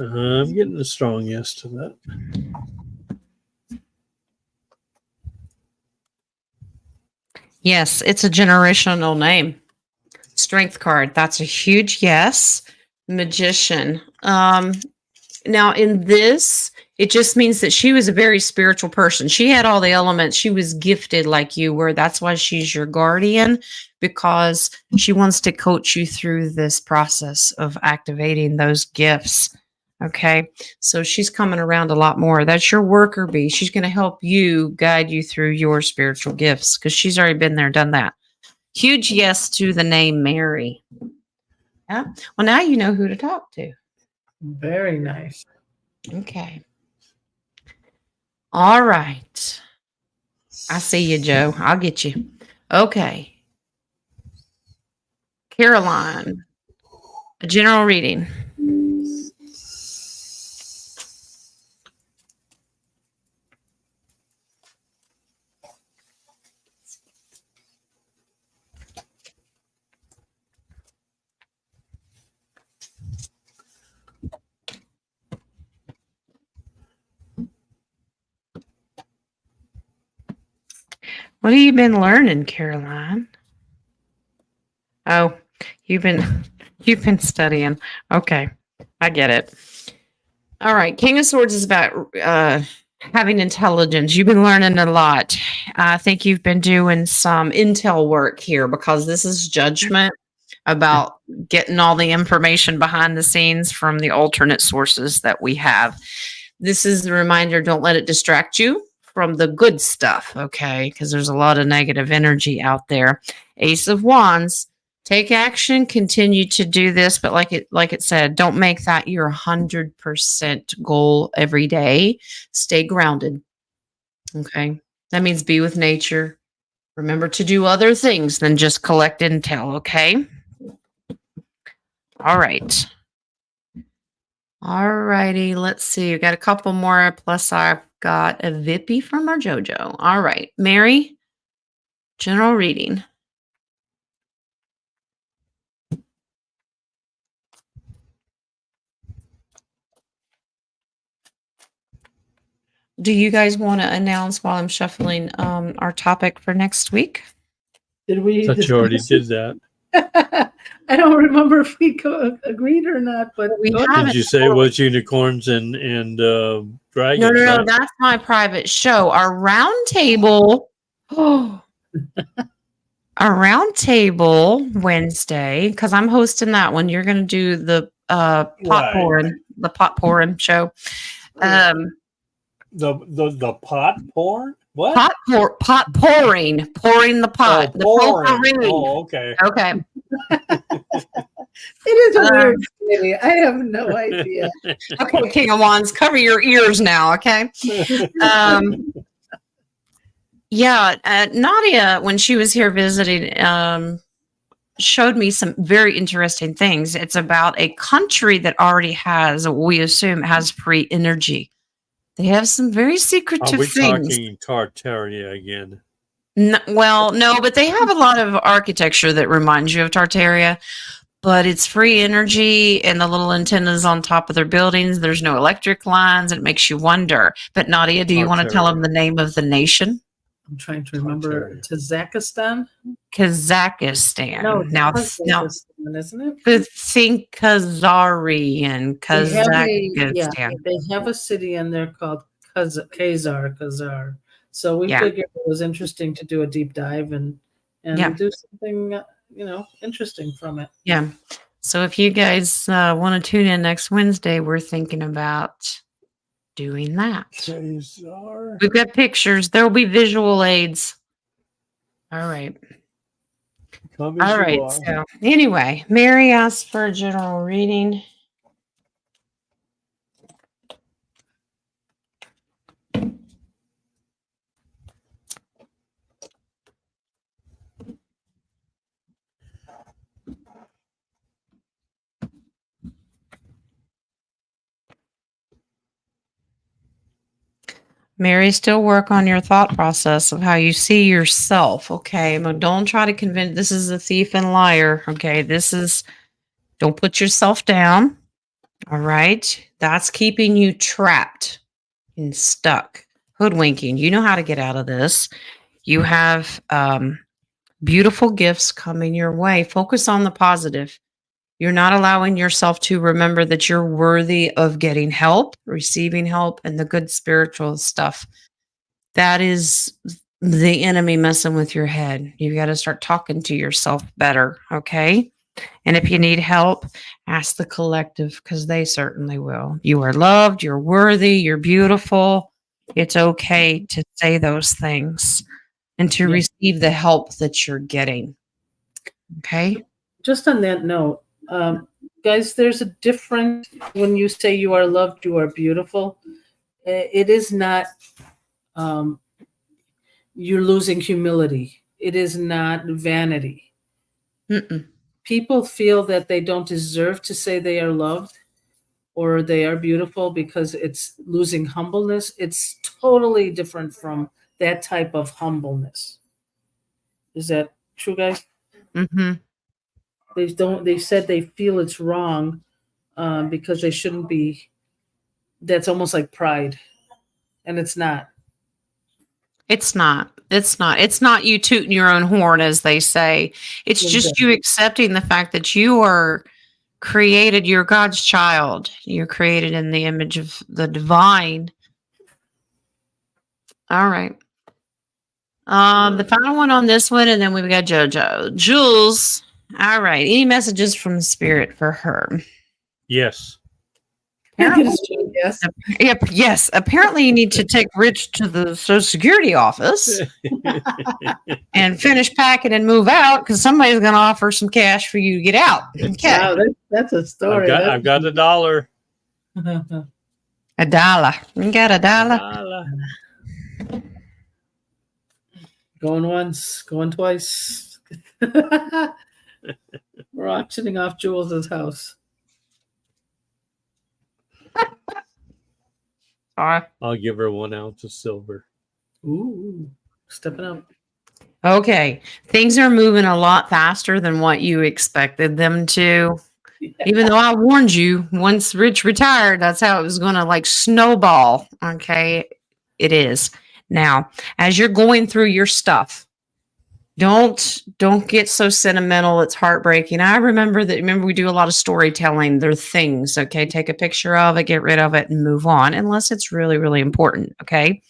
I'm getting a strong yes to that. Yes, it's a generational name. Strength card. That's a huge yes. Magician. Now in this, it just means that she was a very spiritual person. She had all the elements. She was gifted like you were. That's why she's your guardian, because she wants to coach you through this process of activating those gifts. Okay. So she's coming around a lot more. That's your worker bee. She's going to help you guide you through your spiritual gifts because she's already been there, done that. Huge yes to the name Mary. Yeah. Well, now you know who to talk to. Very nice. Okay. All right. I see you, Joe. I'll get you. Okay. Caroline, a general reading. What have you been learning, Caroline? Oh, you've been studying. Okay, I get it. All right, King of Swords is about having intelligence. You've been learning a lot. I think you've been doing some intel work here because this is judgment about getting all the information behind the scenes from the alternate sources that we have. This is a reminder, don't let it distract you from the good stuff, okay? Because there's a lot of negative energy out there. Ace of Wands, take action, continue to do this, but like it said, don't make that your 100% goal every day. Stay grounded, okay? That means be with nature. Remember to do other things than just collect intel, okay? All right. All righty, let's see. We got a couple more, plus I've got a Vippy from our JoJo. All right, Mary, general reading. Do you guys want to announce while I'm shuffling our topic for next week? Did we? I thought you already did that. I don't remember if we agreed or not, but We go ahead. haven't. Did you say it was unicorns and dragons? No, right? that's my private show. Our roundtable. Oh, our roundtable Wednesday, because I'm hosting that one. You're going to do the the Potpourri show. The pot porn? What? Pot pouring the pot. Oh, The pouring. potpourri. Oh, okay. Okay. It is a weird city. I have no idea. Okay, King of Wands, cover your ears now, okay? Nadia, when she was here visiting, showed me some very interesting things. It's about a country that already has, we assume, has free energy. They have some very secretive Are we things. talking Tartaria again? No, but they have a lot of architecture that reminds you of Tartaria, but it's free energy and the little antennas on top of their buildings. There's no electric lines. It makes you wonder. But Nadia, do you want to tell them the name of the nation? I'm trying to remember. Kazakhstan? Kazakhstan. No, now, Kazakhstan, isn't it? think Khazarian, Kazakhstan. They have a city in there called Khazar. So we Yeah. figured it was interesting to do a deep dive and do something, interesting from it. Yeah. So if you guys want to tune in next Wednesday, we're thinking about doing that. We've got pictures. There will be visual aids. All right. All right. So anyway, Mary asked for a general reading. Mary, still work on your thought process of how you see yourself. Okay. But don't try to convince, this is a thief and liar. Okay. Don't put yourself down. All right. That's keeping you trapped and stuck, hoodwinking. You know how to get out of this. You have beautiful gifts coming your way. Focus on the positive. You're not allowing yourself to remember that you're worthy of getting help, receiving help, and the good spiritual stuff. That is the enemy messing with your head. You got to start talking to yourself better. Okay. And if you need help, ask the collective because they certainly will. You are loved, you're worthy, you're beautiful. It's okay to say those things and to Yeah. receive the help that you're getting. Okay. Just on that note, guys, there's a difference when you say you are loved, you are beautiful. It is not you're losing humility. It is not vanity. Mm-mm. People feel that they don't deserve to say they are loved or they are beautiful because it's losing humbleness. It's totally different from that type of humbleness. Is that true, guys? Mm-hmm. They said they feel it's wrong because they shouldn't be. That's almost like pride, and it's not. It's not. It's not. It's not you tooting your own horn, as they say. It's just you accepting the fact that you are created. You're God's child. You're created in the image of the divine. All right. The final one on this one, and then we've got JoJo. Jules. All right. Any messages from the spirit for her? Yes. Yes. Yep. Yes. Apparently, you need to take Rich to the Social Security office and finish packing and move out because somebody's going to offer some cash for you to get out. Okay. Wow, that's a story. I've got $1. $1. You got $1? Going once, going twice. We're auctioning off Jules' house. Sorry. I'll give her 1 ounce of silver. Ooh, stepping up. Okay. Things are moving a lot faster than what you expected them to. Yeah. Even though I warned you, once Rich retired, that's how it was going to like snowball. Okay. It is. Now, as you're going through your stuff, don't get so sentimental. It's heartbreaking. I remember we do a lot of storytelling. They're things. Okay. Take a picture of it, get rid of it, and move on, unless it's really, really important. Okay.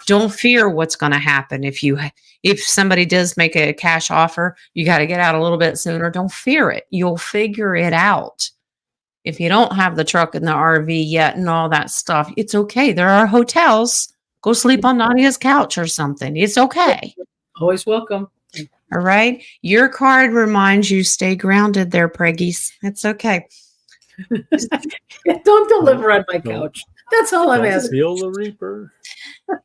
Don't fear what's going to happen. If somebody does make a cash offer, you got to get out a little bit sooner. Don't fear it. You'll figure it out. If you don't have the truck and the RV yet and all that stuff, it's okay. There are hotels. Go sleep on Nadia's couch or something. It's okay. Always welcome. All right. Your card reminds you stay grounded there, Preggies. It's okay. Don't deliver on my couch. That's all I'm Don't asking. feel the reaper.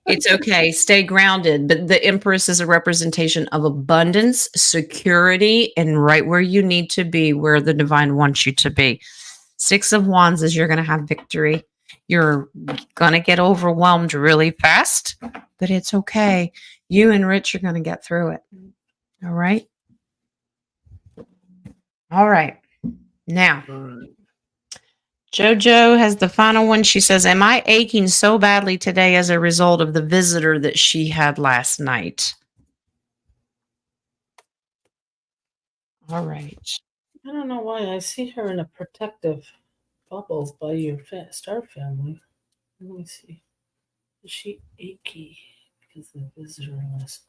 It's okay. Stay grounded. But the Empress is a representation of abundance, security, and right where you need to be, where the divine wants you to be. 6 of Wands is you're going to have victory. You're going to get overwhelmed really fast, but it's okay. You and Rich are going to get through it. All right. All right. Now, All right. JoJo has the final one. She says, am I aching so badly today as a result of the visitor that she had last night? All right. I don't know why I see her in a protective bubble by your star family. Let me see. Is she achy because of the visitor list?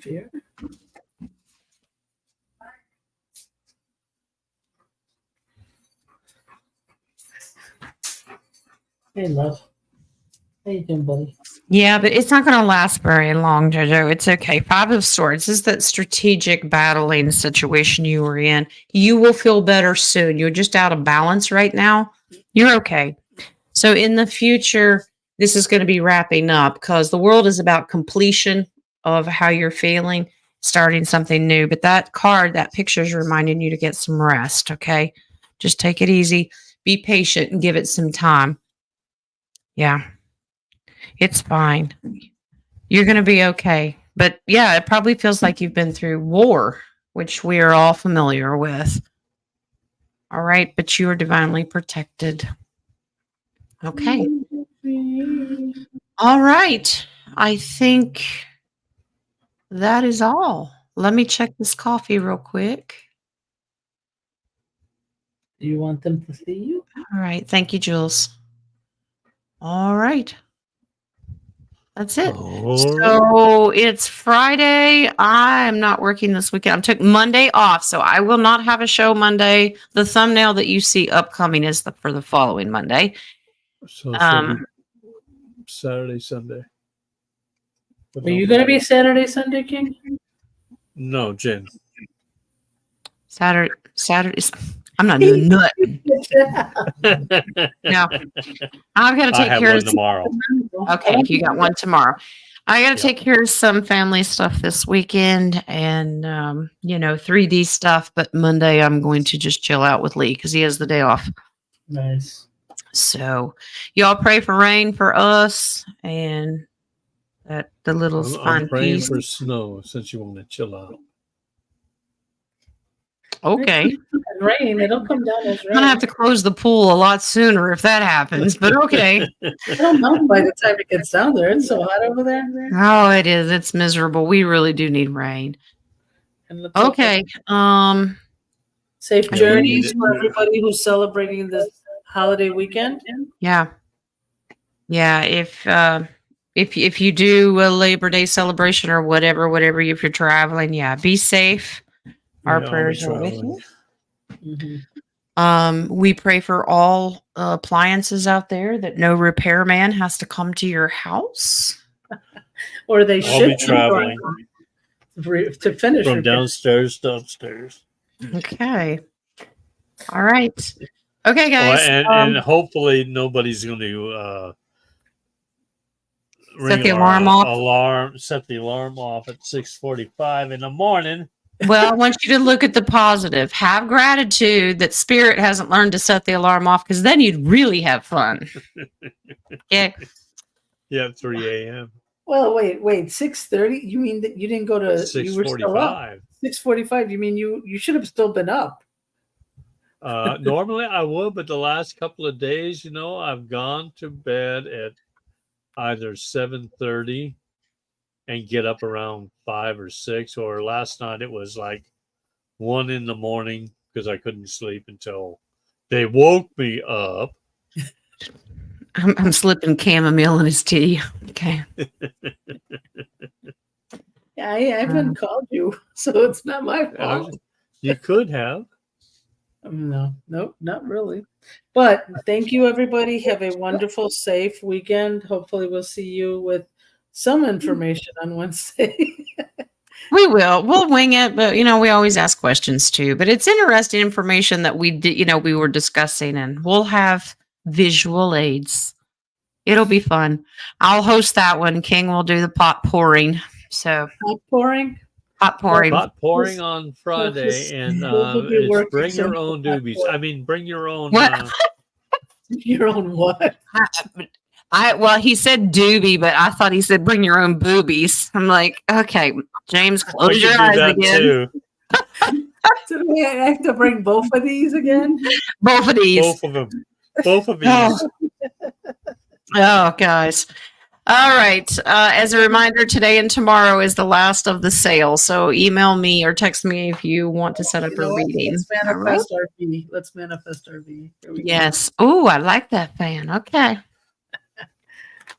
Fear. Hey, love. How you doing, buddy? Yeah, but it's not going to last very long, JoJo. It's okay. 5 of Swords is that strategic battling situation you were in. You will feel better soon. You're just out of balance right now. You're okay. So in the future, this is going to be wrapping up because the world is about completion of how you're feeling, starting something new. But that card, that picture is reminding you to get some rest, okay? Just take it easy. Be patient and give it some time. Yeah. It's fine. You're going to be okay. But yeah, it probably feels like you've been through war, which we are all familiar with. All right, but you are divinely protected. Okay. All right. I think that is all. Let me check this coffee real quick. Do you want them to see you? All right. Thank you, Jules. All right. That's it. So it's Friday. I am not working this weekend. I took Monday off, so I will not have a show Monday. The thumbnail that you see upcoming is for the following Monday. So Saturday, Sunday. Are you going to be Saturday, Sunday, King? No, Jen. Saturday. I'm not doing nothing. No. I've got to take care of tomorrow. Okay, you got one tomorrow. I got to take care of some family stuff this weekend and, 3D stuff. But Monday, I'm going to just chill out with Lee because he has the day off. Nice. So, y'all pray for rain for us and that the little I'm praying for snow since you want to chill out. Okay. Rain, it'll come down as rain. I'm going to have to close the pool a lot sooner if that happens, but okay. I don't know by the time it gets down there. It's so hot over there. Oh, it is. It's miserable. We really do need rain. Okay. Safe journeys for everybody who's celebrating this holiday weekend. Yeah. Yeah. If you do a Labor Day celebration or whatever, if you're traveling, be safe. Our prayers are with you. Mm-hmm. We pray for all appliances out there that no repairman has to come to your house. Or they should be traveling to finish from downstairs to upstairs. Okay. All right. Okay, guys. And hopefully nobody's going to set the alarm off. Set the alarm off at 6:45 in the morning. Well, I want you to look at the positive. Have gratitude that Spirit hasn't learned to set the alarm off because then you'd really have fun. Yeah. Yeah, 3 a.m. Well, wait, 6:30? You mean that you didn't go to 6:45? 6:45. You mean you should have still been up? Normally I would, but the last couple of days, I've gone to bed at either 7:30 and get up around 5 or 6, or last night it was like 1 in the morning because I couldn't sleep until they woke me up. I'm slipping chamomile in his tea. Okay. Yeah, I haven't called you, so it's not my fault. You could have. No, not really. But thank you, everybody. Have a wonderful, safe weekend. Hopefully we'll see you with some information on Wednesday. We will. We'll wing it, but we always ask questions too. But it's interesting information that we did, we were discussing, and we'll have visual aids. It'll be fun. I'll host that one. King will do the pot pouring. So pot pouring on Friday, and it's bring your own doobies. I mean, bring your own. What? Your own what? Well, he said doobie, but I thought he said bring your own boobies. I'm like, okay, James, close your eyes again. Too. So do I have to bring both of these again? Both of these. Both of them. Both of these. Oh, guys. All right. As a reminder, today and tomorrow is the last of the sale. So email me or text me if you want to set up a reading. Let's manifest our fee. Let's manifest our fee. Yes. Oh, I like that fan. Okay.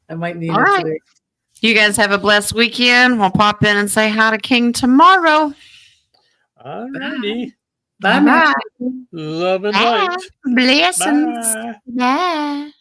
I might need All it right. today. You guys have a blessed weekend. We'll pop in and say hi to King tomorrow. All righty. Bye. Love and light. Blessings. Bye. Bye.